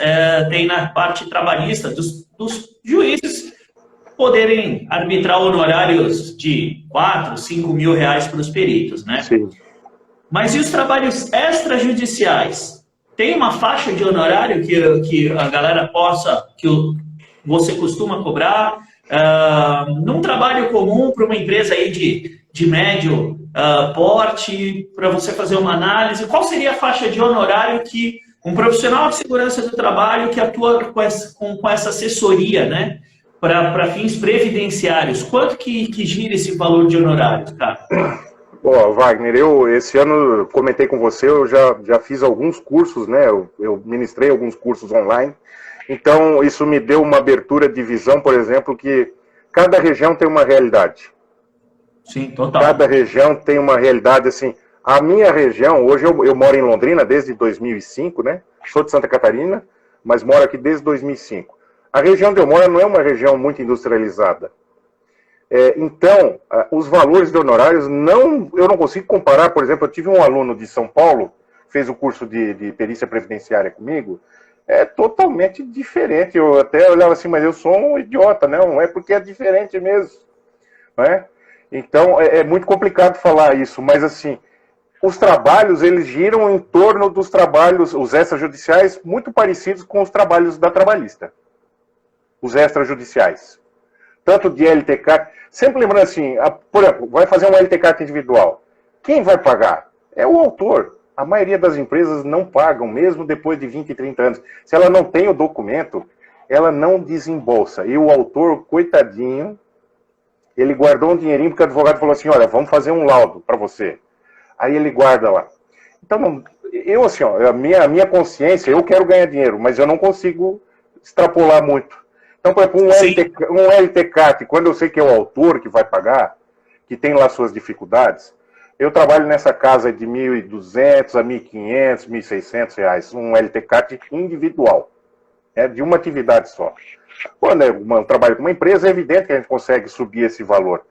tem na parte trabalhista dos juízes poderem arbitrar honorários de 4, 5 mil reais para os peritos, né? Sim. Mas e os trabalhos extrajudiciais? Tem uma faixa de honorário que a galera possa, que você costuma cobrar? Num trabalho comum para uma empresa aí de médio porte, para você fazer uma análise, qual seria a faixa de honorário que um profissional de segurança do trabalho que atua com essa assessoria, né, para fins previdenciários, quanto que gira esse valor de honorários, cara? Bom, Wagner, esse ano comentei com você, eu já fiz alguns cursos, né, eu ministrei alguns cursos online, então isso me deu uma abertura de visão, por exemplo, que cada região tem uma realidade. Sim, total. Cada região tem uma realidade, assim, a minha região, hoje eu moro em Londrina desde 2005, né, sou de Santa Catarina, mas moro aqui desde 2005. A região onde eu moro não é uma região muito industrializada. Então, os valores de honorários, eu não consigo comparar. Por exemplo, eu tive um aluno de São Paulo, fez o curso de perícia previdenciária comigo, é totalmente diferente. Eu até olhava assim, mas eu sou um idiota, né? Não é porque é diferente mesmo. Né? Então, é muito complicado falar isso, mas assim, os trabalhos, eles giram em torno dos trabalhos, os extrajudiciais, muito parecidos com os trabalhos da trabalhista. Os extrajudiciais. Tanto de LTCAT, sempre lembrando assim, por exemplo, vai fazer um LTCAT individual. Quem vai pagar? É o autor. A maioria das empresas não pagam, mesmo depois de 20, 30 anos. Se ela não tem o documento, ela não desembolsa. E o autor, coitadinho, ele guardou um dinheirinho porque o advogado falou assim, olha, vamos fazer um laudo para você. Aí ele guarda lá. Então, eu assim, ó, a minha consciência, eu quero ganhar dinheiro, mas eu não consigo extrapolar muito. Então, por exemplo, um LTCAT, quando eu sei que é o autor que vai pagar, que tem lá suas dificuldades, eu trabalho nessa casa de 1.200 a 1.500, 1.600 reais, um LTCAT individual, de uma atividade só. Quando eu trabalho com uma empresa, é evidente que a gente consegue subir esse valor.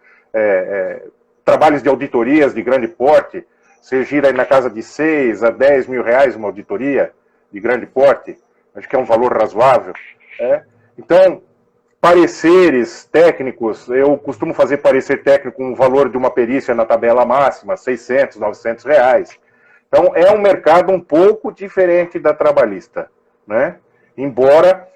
Trabalhos de auditorias de grande porte, você gira aí na casa de 6 a 10 mil reais uma auditoria de grande porte, acho que é um valor razoável. Então, pareceres técnicos, eu costumo fazer parecer técnico com o valor de uma perícia na tabela máxima, 600, 900 reais. Então, é um mercado um pouco diferente da trabalhista, né? Embora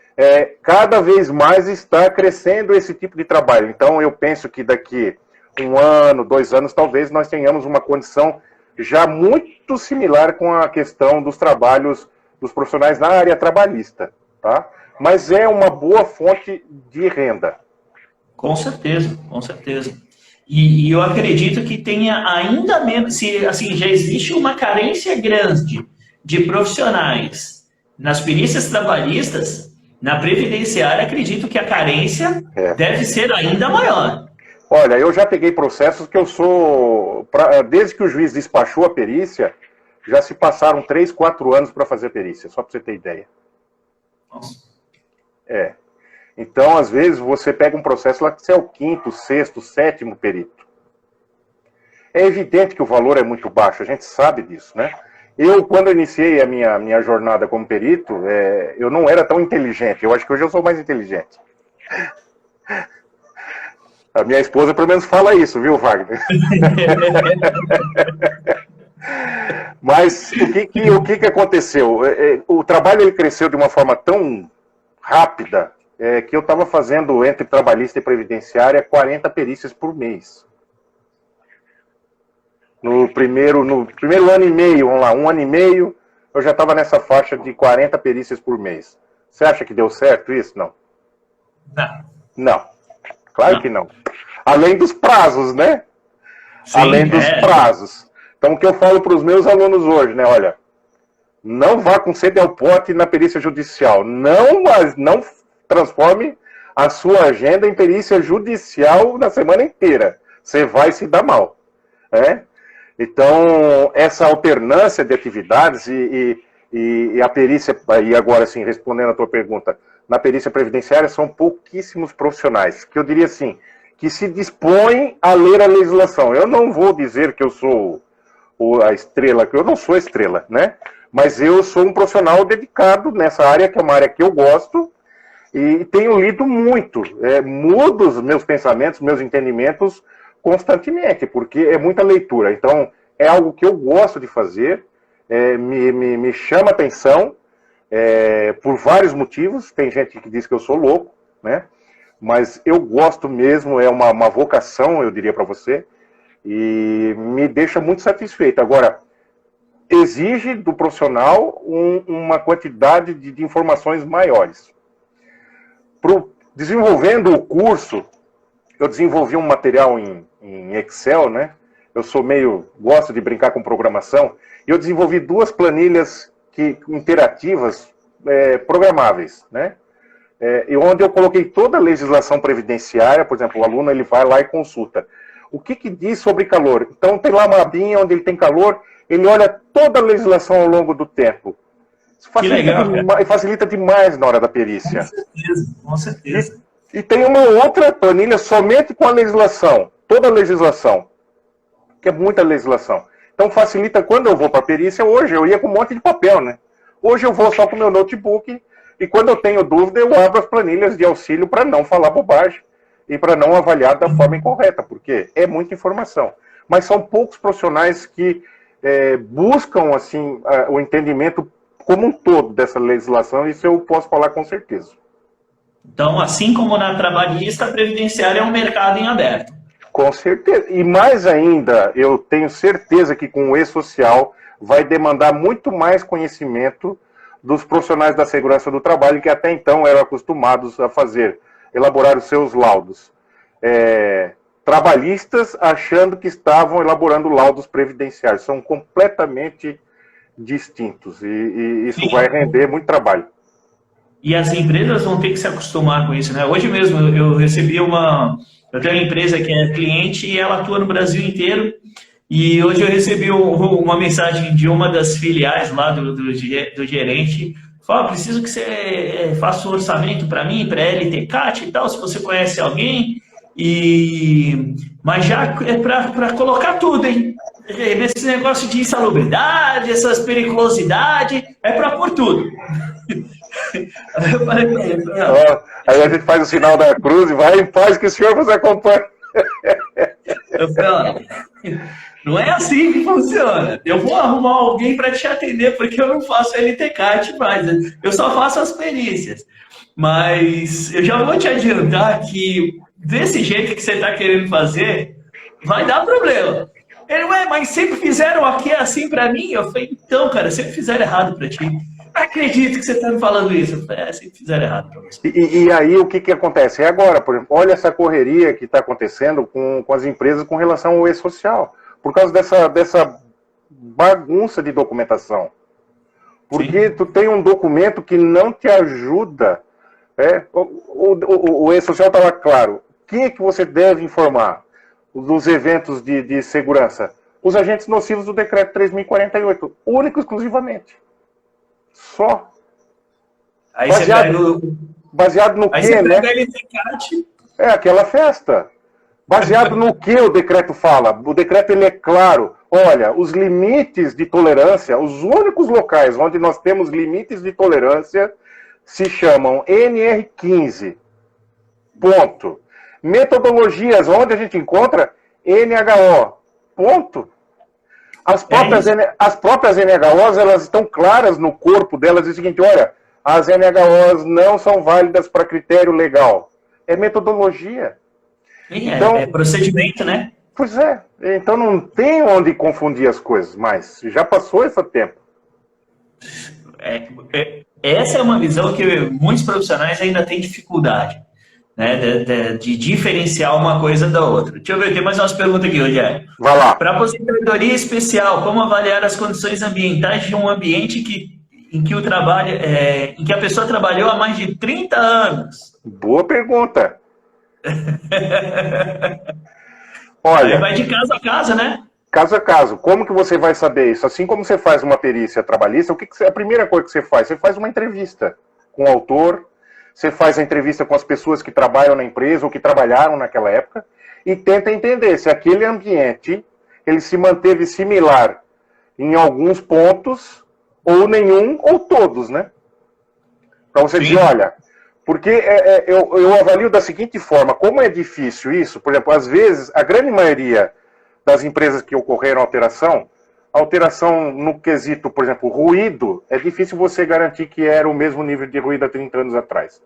cada vez mais está crescendo esse tipo de trabalho. Então, eu penso que daqui 1 ano, 2 anos, talvez nós tenhamos uma condição já muito similar com a questão dos trabalhos dos profissionais na área trabalhista, tá? Mas é uma boa fonte de renda. Com certeza, com certeza. E eu acredito que tenha ainda menos, se assim, já existe uma carência grande de profissionais nas perícias trabalhistas, na previdenciária, acredito que a carência deve ser ainda maior. Olha, eu já peguei processos que desde que o juiz despachou a perícia, já se passaram 3, 4 anos para fazer a perícia, só para você ter ideia. Nossa. Então, às vezes, você pega um processo lá que você é o quinto, sexto, sétimo perito. É evidente que o valor é muito baixo, a gente sabe disso, né? Eu, quando iniciei a minha jornada como perito, eu não era tão inteligente. Eu acho que hoje eu sou mais inteligente. A minha esposa, pelo menos, fala isso, viu, Wagner? Mas o que aconteceu? O trabalho ele cresceu de uma forma tão rápida que eu estava fazendo, entre trabalhista e previdenciária, 40 perícias por mês. No primeiro ano e meio, vamos lá, 1 ano e meio, eu já estava nessa faixa de 40 perícias por mês. Você acha que deu certo isso? Não. Não. Claro que não. Além dos prazos, né? Sim, além dos prazos. Então, o que eu falo para os meus alunos hoje, né? Olha, não vá com sede ao pote na perícia judicial. Não transforme a sua agenda em perícia judicial na semana inteira. Você vai se dar mal. Né? Então, essa alternância de atividades e a perícia, e agora sim, respondendo a tua pergunta, na perícia previdenciária são pouquíssimos profissionais, que eu diria assim, que se dispõem a ler a legislação. Eu não vou dizer que eu sou a estrela, que eu não sou a estrela, né? Mas eu sou um profissional dedicado nessa área, que é uma área que eu gosto, e tenho lido muito. Mudo os meus pensamentos, meus entendimentos constantemente, porque é muita leitura. Então, é algo que eu gosto de fazer, me chama atenção, por vários motivos. Tem gente que diz que eu sou louco, né? Mas eu gosto mesmo, é uma vocação, eu diria para você, e me deixa muito satisfeito. Agora, exige do profissional uma quantidade de informações maiores. Desenvolvendo o curso, eu desenvolvi um material em Excel, né? Eu gosto de brincar com programação, e eu desenvolvi 2 planilhas interativas, programáveis, né? E onde eu coloquei toda a legislação previdenciária. Por exemplo, o aluno ele vai lá e consulta. O que diz sobre calor? Então tem lá uma abinha onde ele tem calor, ele olha toda a legislação ao longo do tempo. Isso facilita demais na hora da perícia. Com certeza. E tem uma outra planilha somente com a legislação, toda a legislação, que é muita legislação. Então facilita quando eu vou para a perícia. Hoje eu ia com um monte de papel, né? Hoje eu vou só com o meu notebook, e quando eu tenho dúvida eu abro as planilhas de auxílio para não falar bobagem e para não avaliar da forma incorreta, porque é muita informação. Mas são poucos profissionais que buscam assim, o entendimento como um todo dessa legislação, isso eu posso falar com certeza. Então, assim como na trabalhista, a previdenciária é um mercado em aberto. Com certeza. E mais ainda, eu tenho certeza que com o e-social vai demandar muito mais conhecimento dos profissionais da segurança do trabalho, que até então eram acostumados a elaborar os seus laudos. Trabalhistas achando que estavam elaborando laudos previdenciários. São completamente distintos. E isso vai render muito trabalho. E as empresas vão ter que se acostumar com isso, né? Hoje mesmo eu recebi eu tenho uma empresa que é cliente e ela atua no Brasil inteiro. E hoje eu recebi uma mensagem de uma das filiais lá do gerente. Falou, preciso que você faça um orçamento para mim, para LTCAT e tal, se você conhece alguém. Mas já é para colocar tudo, hein? Esse negócio de insalubridade, essas periculosidades, é para pôr tudo. Aí eu falei pra ele, aí a gente faz o sinal da cruz e vai em paz que o senhor nos acompanha. Eu falei, não é assim que funciona. Eu vou arrumar alguém para te atender, porque eu não faço LTCAT mais. Eu só faço as perícias. Mas eu já vou te adiantar que desse jeito que você está querendo fazer, vai dar problema. Ele, mas sempre fizeram aqui assim para mim? Eu falei, então, cara, sempre fizeram errado para ti. Não acredito que você está me falando isso. Eu falei, sempre fizeram errado para você. E aí o que acontece? Agora, por exemplo, olha essa correria que está acontecendo com as empresas com relação ao e-social. Por causa dessa bagunça de documentação. Porque tu tem um documento que não te ajuda. O e-social estava claro. Quem é que você deve informar dos eventos de segurança? Os agentes nocivos do decreto 3.048. Único e exclusivamente. Só. Aí você pega Baseado no Aí quê, você né? pega ele de CAT. É aquela festa. Baseado no que o decreto fala? O decreto ele é claro. Olha, os limites de tolerância, os únicos locais onde nós temos limites de tolerância se chamam NR15. Ponto. Metodologias onde a gente encontra NHO. Ponto. As próprias NHOs, elas estão claras no corpo delas, é o seguinte, olha, as NHOs não são válidas para critério legal. É metodologia. Sim, Então, é procedimento, né? pois é. Então não tem onde confundir as coisas mais. Já passou esse tempo. Essa é uma visão que muitos profissionais ainda têm dificuldade, né, de diferenciar uma coisa da outra. Deixa eu ver, tem mais umas perguntas aqui, Rogério. Vai lá. Para aposentadoria especial, como avaliar as condições ambientais de um ambiente em que a pessoa trabalhou há mais de 30 anos? Boa pergunta. Aí Olha, vai de casa a casa, né? caso a caso, como que você vai saber isso? Assim como você faz uma perícia trabalhista, a primeira coisa que você faz? Você faz uma entrevista com o autor, você faz a entrevista com as pessoas que trabalham na empresa ou que trabalharam naquela época e tenta entender se aquele ambiente ele se manteve similar em alguns pontos ou nenhum ou todos, né? Para você dizer, olha, porque eu avalio da seguinte forma, como é difícil isso, por exemplo, às vezes, a grande maioria das empresas que ocorreram alteração no quesito, por exemplo, ruído, é difícil você garantir que era o mesmo nível de ruído há 30 anos atrás.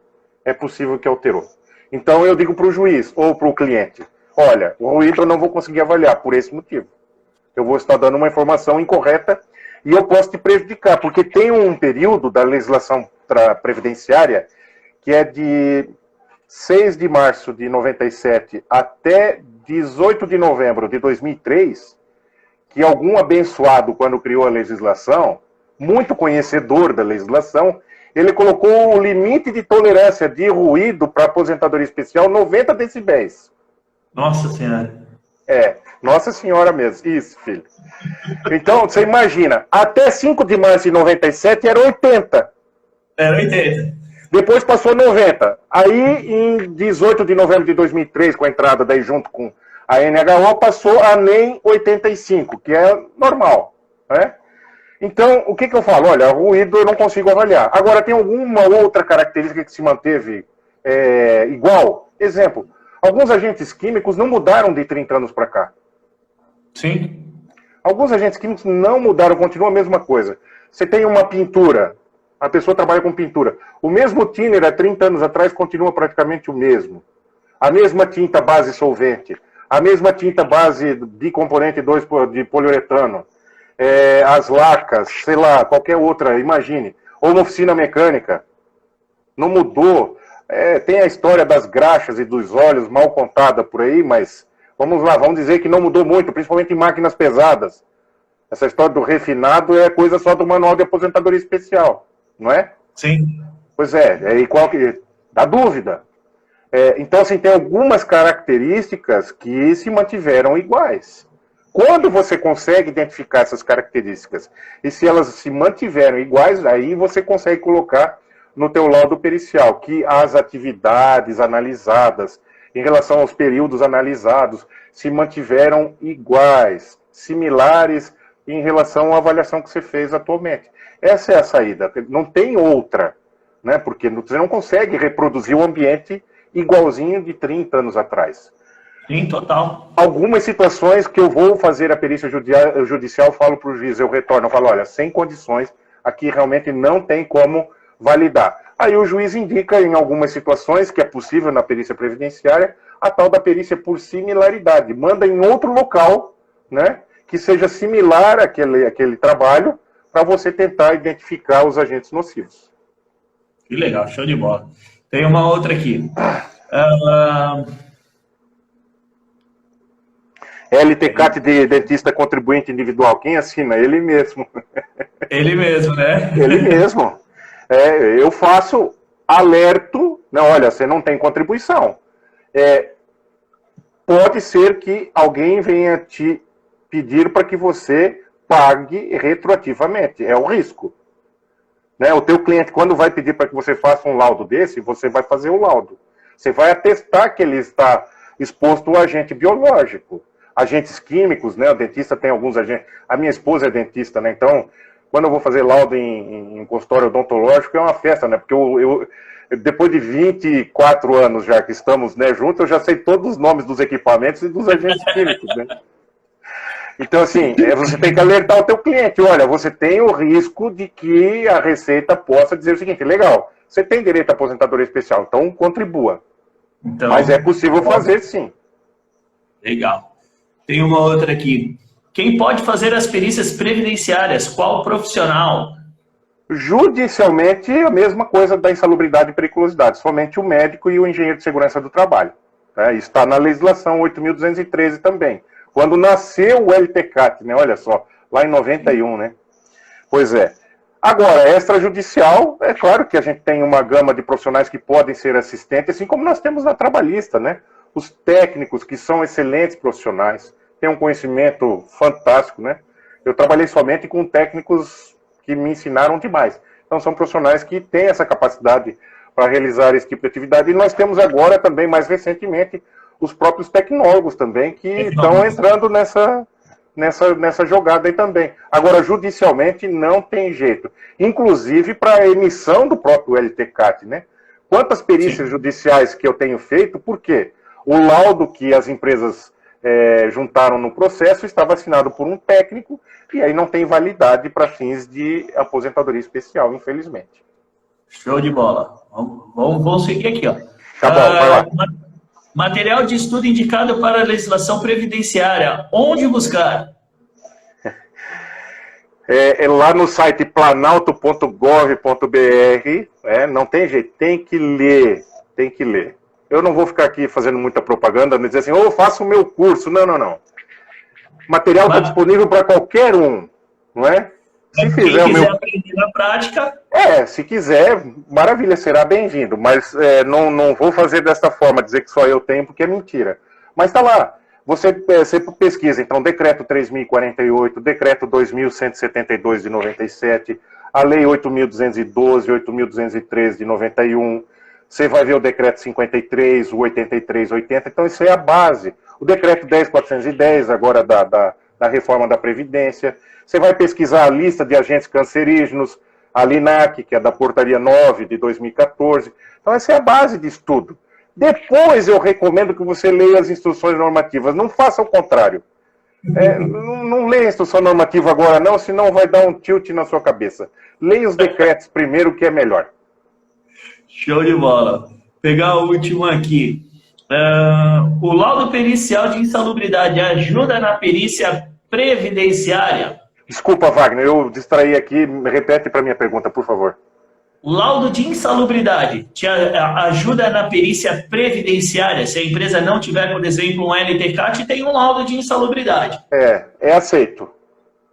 É possível que alterou. Então eu digo para o juiz ou para o cliente, olha, o ruído eu não vou conseguir avaliar por esse motivo. Eu vou estar dando uma informação incorreta e eu posso te prejudicar, porque tem um período da legislação previdenciária que é de 6 de março de 97 até 18 de novembro de 2003, que algum abençoado, quando criou a legislação, muito conhecedor da legislação, ele colocou o limite de tolerância de ruído para aposentadoria especial 90 decibéis. Nossa Senhora. Nossa Senhora mesmo. Isso, filho. Então, você imagina, até 5 de março de 97 era 80. Era 80. Depois passou 90. Aí, em 18 de novembro de 2003, com a entrada daí junto com a NHO, passou a NEM 85, que é normal, né? Então, o que eu falo? Olha, o ruído eu não consigo avaliar. Agora, tem alguma outra característica que se manteve igual? Exemplo, alguns agentes químicos não mudaram de 30 anos para cá. Sim. Alguns agentes químicos não mudaram, continua a mesma coisa. Você tem uma pintura, a pessoa trabalha com pintura. O mesmo thinner há 30 anos atrás continua praticamente o mesmo. A mesma tinta base solvente, a mesma tinta base bicomponente 2 de poliuretano, as lacas, sei lá, qualquer outra, imagine. Ou uma oficina mecânica. Não mudou. Tem a história das graxas e dos óleos mal contada por aí, mas vamos lá, vamos dizer que não mudou muito, principalmente em máquinas pesadas. Essa história do refinado é coisa só do manual de aposentadoria especial, não é? Sim. Pois é igual que... dá dúvida. Então, assim, tem algumas características que se mantiveram iguais. Quando você consegue identificar essas características e se elas se mantiveram iguais, aí você consegue colocar no teu laudo pericial que as atividades analisadas em relação aos períodos analisados se mantiveram iguais, similares em relação à avaliação que você fez atualmente. Essa é a saída, não tem outra, né? Porque você não consegue reproduzir o ambiente igualzinho de 30 anos atrás. Sim, total. Algumas situações que eu vou fazer a perícia judicial, falo para o juiz, eu retorno, eu falo, olha, sem condições, aqui realmente não tem como validar. Aí o juiz indica em algumas situações, que é possível na perícia previdenciária, a tal da perícia por similaridade. Manda em outro local, né, que seja similar àquele trabalho, para você tentar identificar os agentes nocivos. Que legal, show de bola. Tem uma outra aqui. LTCAT de dentista contribuinte individual, quem assina? Ele mesmo. Ele mesmo, né? Ele mesmo. Eu faço alerto, não, olha, você não tem contribuição. Pode ser que alguém venha te pedir para que você pague retroativamente, é o risco. Né? O teu cliente, quando vai pedir para que você faça um laudo desse, você vai fazer o laudo. Você vai atestar que ele está exposto ao agente biológico, agentes químicos, né? O dentista tem alguns agentes. A minha esposa é dentista, né? Então, quando eu vou fazer laudo em consultório odontológico, é uma festa, né? Porque depois de 24 anos já que estamos, né, juntos, eu já sei todos os nomes dos equipamentos e dos agentes químicos, né? Então, assim, você tem que alertar o teu cliente. Olha, você tem o risco de que a Receita possa dizer o seguinte, legal, você tem direito à aposentadoria especial, então contribua. Então, mas é possível fazer, sim. Legal. Tem uma outra aqui. Quem pode fazer as perícias previdenciárias? Qual profissional? Judicialmente, a mesma coisa da insalubridade e periculosidade. Somente o médico e o engenheiro de segurança do trabalho. Né? Isso está na legislação 8.213 também. Quando nasceu o LTCAT, né? Olha só, lá em 91, né? Pois é. Agora, extrajudicial, é claro que a gente tem uma gama de profissionais que podem ser assistentes, assim como nós temos na trabalhista, né? Os técnicos, que são excelentes profissionais, têm um conhecimento fantástico, né? Eu trabalhei somente com técnicos que me ensinaram demais. Então, são profissionais que têm essa capacidade para realizar esse tipo de atividade. E nós temos agora também, mais recentemente, os próprios tecnólogos também, que estão entrando nessa jogada aí também. Agora, judicialmente, não tem jeito. Inclusive, para a emissão do próprio LTCAT, né? Quantas perícias judiciais que eu tenho feito, por quê? O laudo que as empresas juntaram no processo estava assinado por um técnico e aí não tem validade para fins de aposentadoria especial, infelizmente. Show de bola. Vamos seguir aqui, ó. Tá bom, vai lá. Material de estudo indicado para a legislação previdenciária. Onde buscar? Lá no site planalto.gov.br, não tem jeito, tem que ler. Eu não vou ficar aqui fazendo muita propaganda, não dizer assim, faça o meu curso. Não. O material está disponível para qualquer um, não é? Se fizer quem quiser aprender na prática... se quiser, maravilha, será bem-vindo. Mas não vou fazer desta forma, dizer que só eu tenho, porque é mentira. Mas está lá. Você pesquisa, então, Decreto 3.048, Decreto 2.172 de 97, a Lei 8.212, 8.213 de 91, você vai ver o Decreto 53, o 8380, então isso é a base. O Decreto 10.410, agora da reforma da Previdência. Você vai pesquisar a lista de agentes cancerígenos, a LINAC, que é da Portaria 9 de 2014. Então essa é a base de estudo. Depois eu recomendo que você leia as instruções normativas. Não faça o contrário. Não leia a instrução normativa agora não, senão vai dar um tilt na sua cabeça. Leia os decretos primeiro, que é melhor. Show de bola. Pegar a última aqui. O laudo pericial de insalubridade ajuda na perícia previdenciária? Desculpa, Wagner, eu distraí aqui. Repete para minha pergunta, por favor. Laudo de insalubridade te ajuda na perícia previdenciária? Se a empresa não tiver, por exemplo, um LTCAT, tem um laudo de insalubridade. É aceito.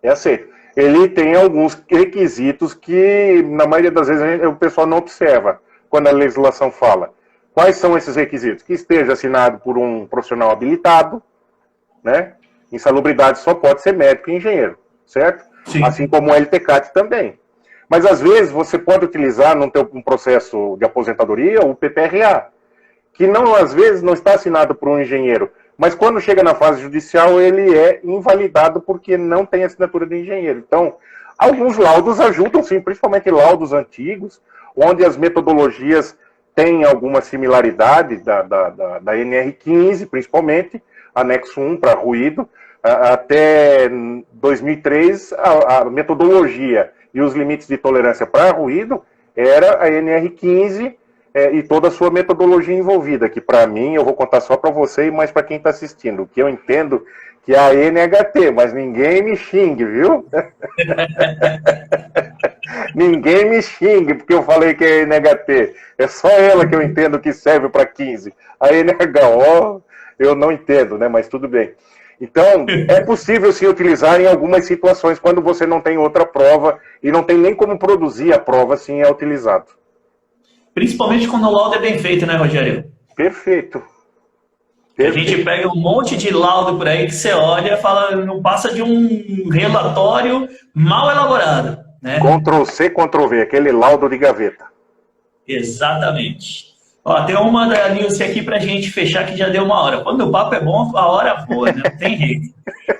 É aceito. Ele tem alguns requisitos que, na maioria das vezes, o pessoal não observa quando a legislação fala. Quais são esses requisitos? Que esteja assinado por um profissional habilitado, né? Insalubridade só pode ser médico e engenheiro, certo? Sim. Assim como o LTCAT também. Mas, às vezes, você pode utilizar num processo de aposentadoria o PPRA, que, às vezes, não está assinado por um engenheiro, mas quando chega na fase judicial, ele é invalidado porque não tem assinatura do engenheiro. Então, alguns laudos ajudam, sim, principalmente laudos antigos, onde as metodologias têm alguma similaridade da NR15, principalmente, anexo 1 para ruído. Até 2003, a metodologia e os limites de tolerância para ruído era a NR15 e toda a sua metodologia envolvida, que para mim, eu vou contar só para você e mais para quem está assistindo, que eu entendo que é a NHT, mas ninguém me xingue, viu? Ninguém me xingue porque eu falei que é NHT. É só ela que eu entendo que serve para 15. A NHO eu não entendo, né? Mas tudo bem. Então, é possível se utilizar em algumas situações quando você não tem outra prova e não tem nem como produzir a prova, sim, é utilizado. Principalmente quando o laudo é bem feito, né, Rogério? Perfeito. A gente pega um monte de laudo por aí que você olha e fala, não passa de um relatório mal elaborado. né? Ctrl+C, Ctrl+V, aquele laudo de gaveta. Exatamente. Ó, tem uma da Nilce aqui pra gente fechar que já deu 1 hora. Quando o papo é bom, a hora voa, né? Não tem jeito.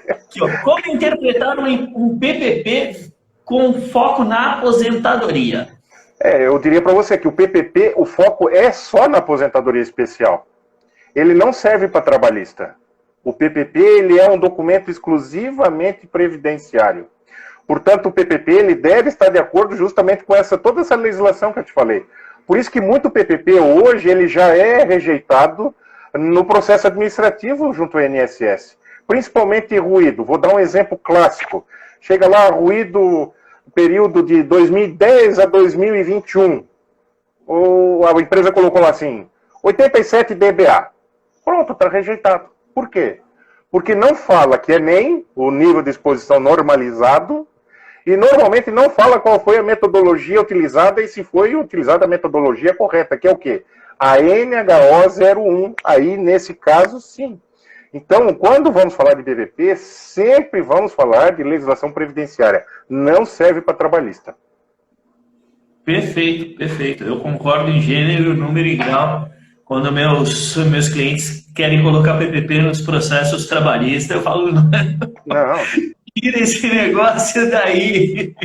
Aqui, ó, como interpretar um PPP com foco na aposentadoria? Eu diria para você que o PPP, o foco é só na aposentadoria especial. Ele não serve para trabalhista. O PPP, ele é um documento exclusivamente previdenciário. Portanto, o PPP, ele deve estar de acordo justamente com toda essa legislação que eu te falei. Por isso que muito PPP hoje, ele já é rejeitado no processo administrativo junto ao INSS. Principalmente ruído. Vou dar um exemplo clássico. Chega lá, ruído, período de 2010 a 2021. Ou a empresa colocou lá assim, 87 dBA. Pronto, está rejeitado. Por quê? Porque não fala que é nem o nível de exposição normalizado e normalmente não fala qual foi a metodologia utilizada e se foi utilizada a metodologia correta, que é o quê? A NHO01. Aí, nesse caso, sim. Então, quando vamos falar de PPP, sempre vamos falar de legislação previdenciária. Não serve para trabalhista. Perfeito, perfeito. Eu concordo em gênero, número e grau. Quando meus clientes querem colocar PPP nos processos trabalhistas, eu falo, não. Tira esse negócio daí.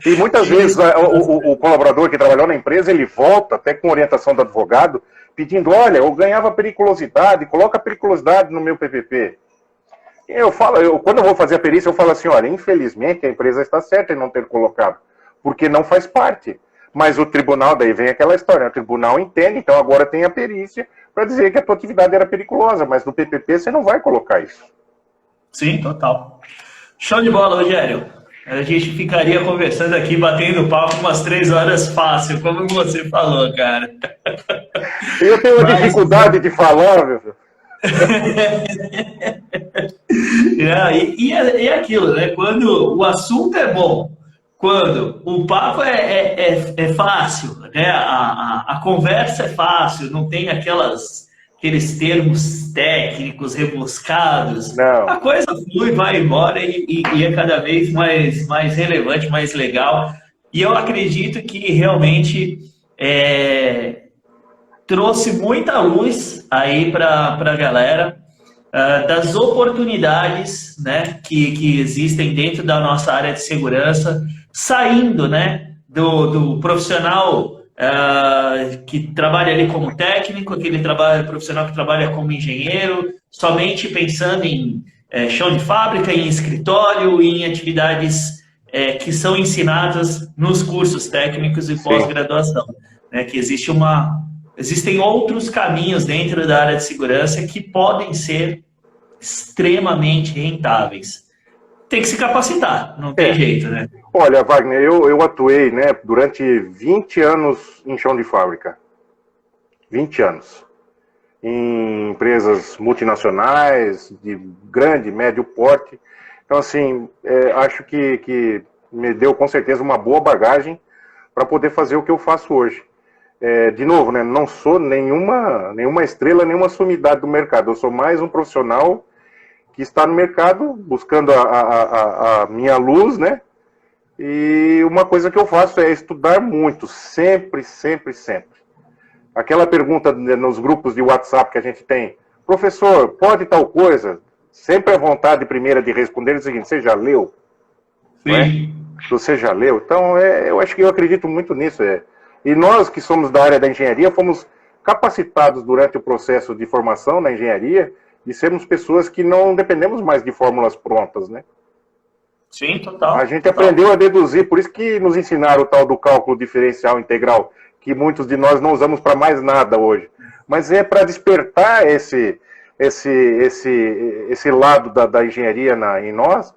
E muitas vezes o colaborador que trabalhou na empresa, ele volta até com orientação do advogado, pedindo, olha, eu ganhava periculosidade, coloca periculosidade no meu PPP. Quando eu vou fazer a perícia, eu falo assim, olha, infelizmente a empresa está certa em não ter colocado, porque não faz parte. Mas o tribunal, daí vem aquela história, o tribunal entende, então agora tem a perícia para dizer que a tua atividade era periculosa, mas no PPP você não vai colocar isso. Sim, total. Show de bola, Rogério. A gente ficaria conversando aqui, batendo papo umas 3 horas fácil, como você falou, cara. Eu tenho uma dificuldade de falar, meu filho. E aquilo, né? Quando o assunto é bom, quando o papo é fácil, né? A conversa é fácil, não tem aqueles termos técnicos rebuscados. Não. A coisa flui, vai embora e é cada vez mais relevante, mais legal. E eu acredito que realmente trouxe muita luz aí para a galera das oportunidades, né, que existem dentro da nossa área de segurança, saindo, né, do profissional que trabalha ali como técnico, aquele profissional que trabalha como engenheiro, somente pensando em chão de fábrica, em escritório, em atividades que são ensinadas nos cursos técnicos e pós-graduação, né, que existem outros caminhos dentro da área de segurança que podem ser extremamente rentáveis. Tem que se capacitar, não tem jeito, né? Olha, Wagner, eu atuei, né, durante 20 anos em chão de fábrica. 20 anos. Em empresas multinacionais, de grande, médio porte. Então, assim, acho que me deu com certeza uma boa bagagem para poder fazer o que eu faço hoje. De novo, né, não sou nenhuma estrela, nenhuma sumidade do mercado. Eu sou mais um profissional que está no mercado buscando a minha luz, né? E uma coisa que eu faço é estudar muito, sempre, sempre, sempre. Aquela pergunta nos grupos de WhatsApp que a gente tem, professor, pode tal coisa? Sempre à vontade primeira de responder é o seguinte, você já leu? Sim. Você já leu? Então, eu acho que eu acredito muito nisso. E nós que somos da área da engenharia, fomos capacitados durante o processo de formação na engenharia de sermos pessoas que não dependemos mais de fórmulas prontas, né? Sim, total. A gente aprendeu a deduzir, por isso que nos ensinaram o tal do cálculo diferencial integral, que muitos de nós não usamos para mais nada hoje. Mas é para despertar esse lado da engenharia em nós,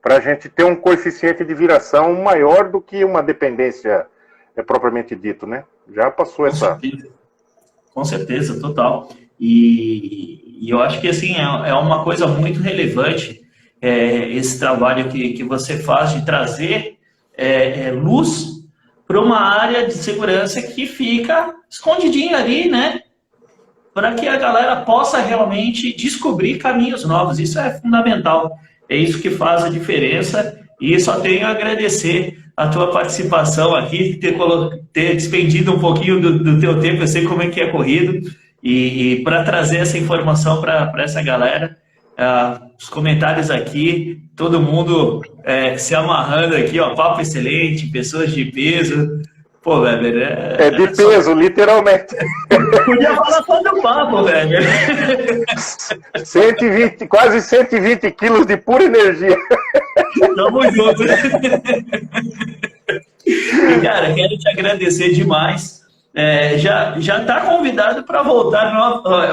para a gente ter um coeficiente de viração maior do que uma dependência propriamente dito, né? Já passou essa... Com certeza, total. E eu acho que assim, é uma coisa muito relevante esse trabalho que você faz de trazer luz para uma área de segurança que fica escondidinha ali, né? Para que a galera possa realmente descobrir caminhos novos. Isso é fundamental. É isso que faz a diferença e só tenho a agradecer a tua participação aqui, ter despendido um pouquinho do teu tempo, eu sei como é que é corrido, e para trazer essa informação para essa galera. Os comentários aqui, todo mundo se amarrando aqui, ó, papo excelente, pessoas de peso. Pô, Weber, É de peso, literalmente. podia falar só do papo, Weber. 120, quase 120 quilos de pura energia. Tamo junto. E, cara, quero te agradecer demais. Já está convidado para voltar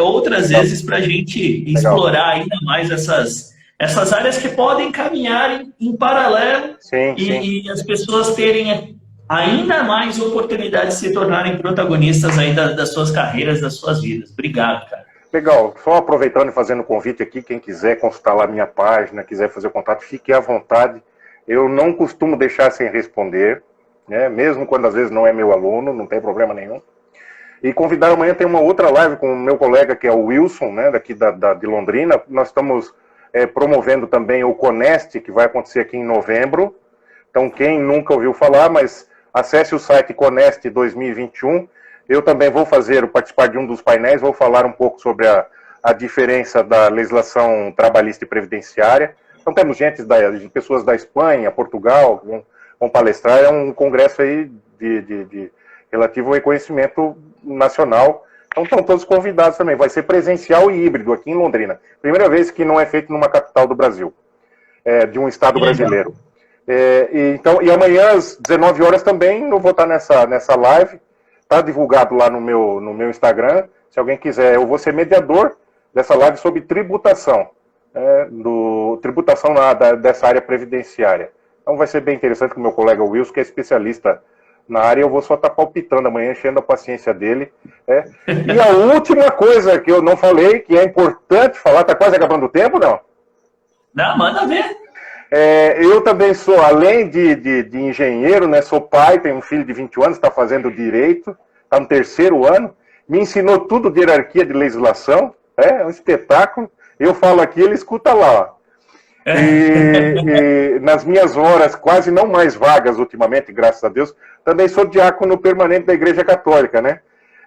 outras vezes para a gente explorar ainda mais essas áreas que podem caminhar em paralelo sim. E as pessoas terem ainda mais oportunidades de se tornarem protagonistas aí das suas carreiras, das suas vidas. Obrigado, cara. Legal. Só aproveitando e fazendo o convite aqui, quem quiser consultar lá a minha página, quiser fazer contato, fique à vontade. Eu não costumo deixar sem responder, né? Mesmo quando às vezes não é meu aluno, não tem problema nenhum. E convidar amanhã, tem uma outra live com o meu colega, que é o Wilson, né, daqui de Londrina. Nós estamos promovendo também o Conest, que vai acontecer aqui em novembro. Então, quem nunca ouviu falar, mas acesse o site Conest 2021. Eu também vou participar de um dos painéis, vou falar um pouco sobre a diferença da legislação trabalhista e previdenciária. Então, temos de pessoas da Espanha, Portugal, vão palestrar. É um congresso aí relativo ao reconhecimento nacional. Então, estão todos convidados também. Vai ser presencial e híbrido aqui em Londrina. Primeira vez que não é feito numa capital do Brasil, de um estado brasileiro. E amanhã, às 19 horas também, eu vou estar nessa live. Está divulgado lá no meu Instagram. Se alguém quiser, eu vou ser mediador dessa live sobre tributação. Tributação dessa área previdenciária. Então vai ser bem interessante com o meu colega Wilson, que é especialista na área. Eu vou só estar palpitando amanhã, enchendo a paciência dele. E a última coisa que eu não falei, que é importante falar, está quase acabando o tempo, não? Não, manda ver. Eu também sou, além de engenheiro, né, sou pai, tenho um filho de 21 anos, está fazendo direito, está no 3º ano, me ensinou tudo de hierarquia de legislação, é um espetáculo. Eu falo aqui, ele escuta lá. E nas minhas horas quase não mais vagas ultimamente, graças a Deus, também sou diácono permanente da Igreja Católica, né?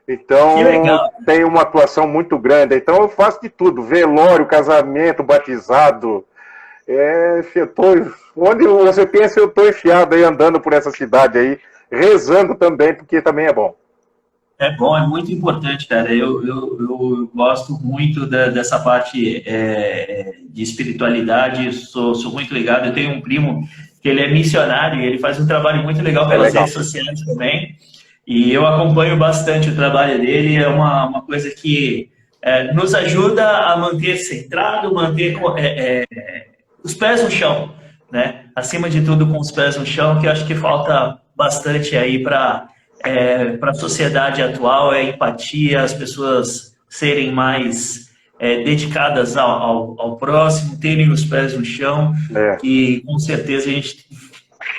Então, tem uma atuação muito grande. Então, eu faço de tudo, velório, casamento, batizado. Onde você pensa, eu estou enfiado aí, andando por essa cidade aí, rezando também, porque também é bom. É bom, é muito importante, cara. Eu gosto muito dessa parte de espiritualidade, sou muito ligado. Eu tenho um primo que ele é missionário e ele faz um trabalho muito legal pelas redes sociais também. E eu acompanho bastante o trabalho dele. É uma coisa que nos ajuda a manter centrado, manter os pés no chão, né? Acima de tudo, com os pés no chão, que eu acho que falta bastante aí para a sociedade atual, é empatia, as pessoas serem mais dedicadas ao próximo, terem os pés no chão, e com certeza a gente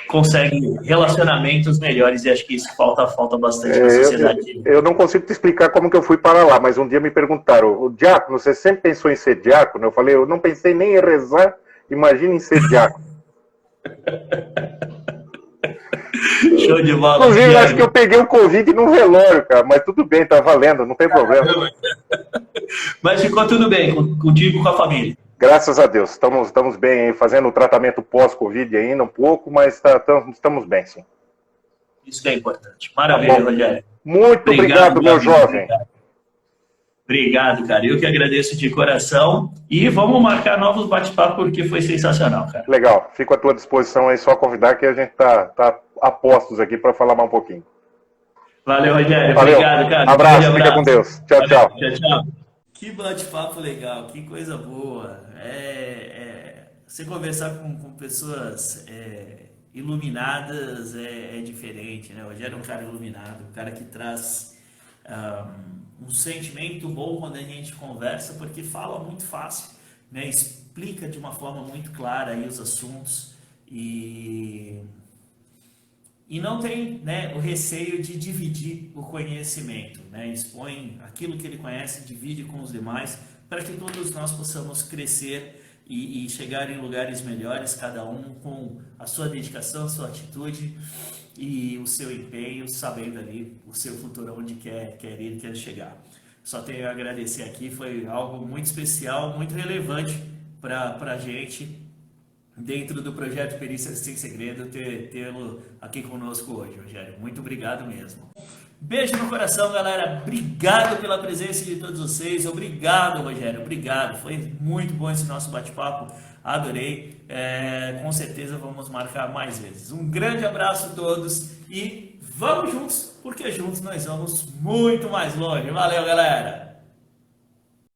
consegue relacionamentos melhores, e acho que isso falta bastante na sociedade. Eu não consigo te explicar como que eu fui para lá, mas um dia me perguntaram, o diácono, você sempre pensou em ser diácono? Eu falei, eu não pensei nem em rezar, imagina em ser diácono. Show de bola. Inclusive, acho que eu peguei o Covid no velório, cara, mas tudo bem, tá valendo, não tem problema. Mas ficou tudo bem, contigo e com a família. Graças a Deus, estamos bem, fazendo o tratamento pós-Covid ainda um pouco, mas estamos bem, sim. Isso é importante. Maravilha, tá, Rogério. Muito obrigado, meu jovem. Obrigado, cara. Eu que agradeço de coração. E vamos marcar novos bate-papos, porque foi sensacional, cara. Legal. Fico à tua disposição aí, só convidar que a gente tá a postos aqui para falar mais um pouquinho. Valeu, Rogério. Valeu. Obrigado, cara. Abraço, fica com Deus. Tchau, tchau. Tchau. Que bate-papo legal, que coisa boa. Você conversar com pessoas iluminadas é diferente, né? O Rogério é um cara iluminado, um cara que traz um sentimento bom quando a gente conversa, porque fala muito fácil, né? Explica de uma forma muito clara aí os assuntos e não tem, né, o receio de dividir o conhecimento, né? Expõe aquilo que ele conhece, divide com os demais, para que todos nós possamos crescer e chegar em lugares melhores, cada um com a sua dedicação, a sua atitude e o seu empenho, sabendo ali o seu futuro, onde quer ir, quer chegar. Só tenho a agradecer aqui, foi algo muito especial, muito relevante para a gente, dentro do projeto Perícia Sem Segredo, tê-lo aqui conosco hoje, Rogério. Muito obrigado mesmo. Beijo no coração, galera. Obrigado pela presença de todos vocês. Obrigado, Rogério. Obrigado. Foi muito bom esse nosso bate-papo. Adorei. Com certeza vamos marcar mais vezes. Um grande abraço a todos e vamos juntos, porque juntos nós vamos muito mais longe. Valeu, galera!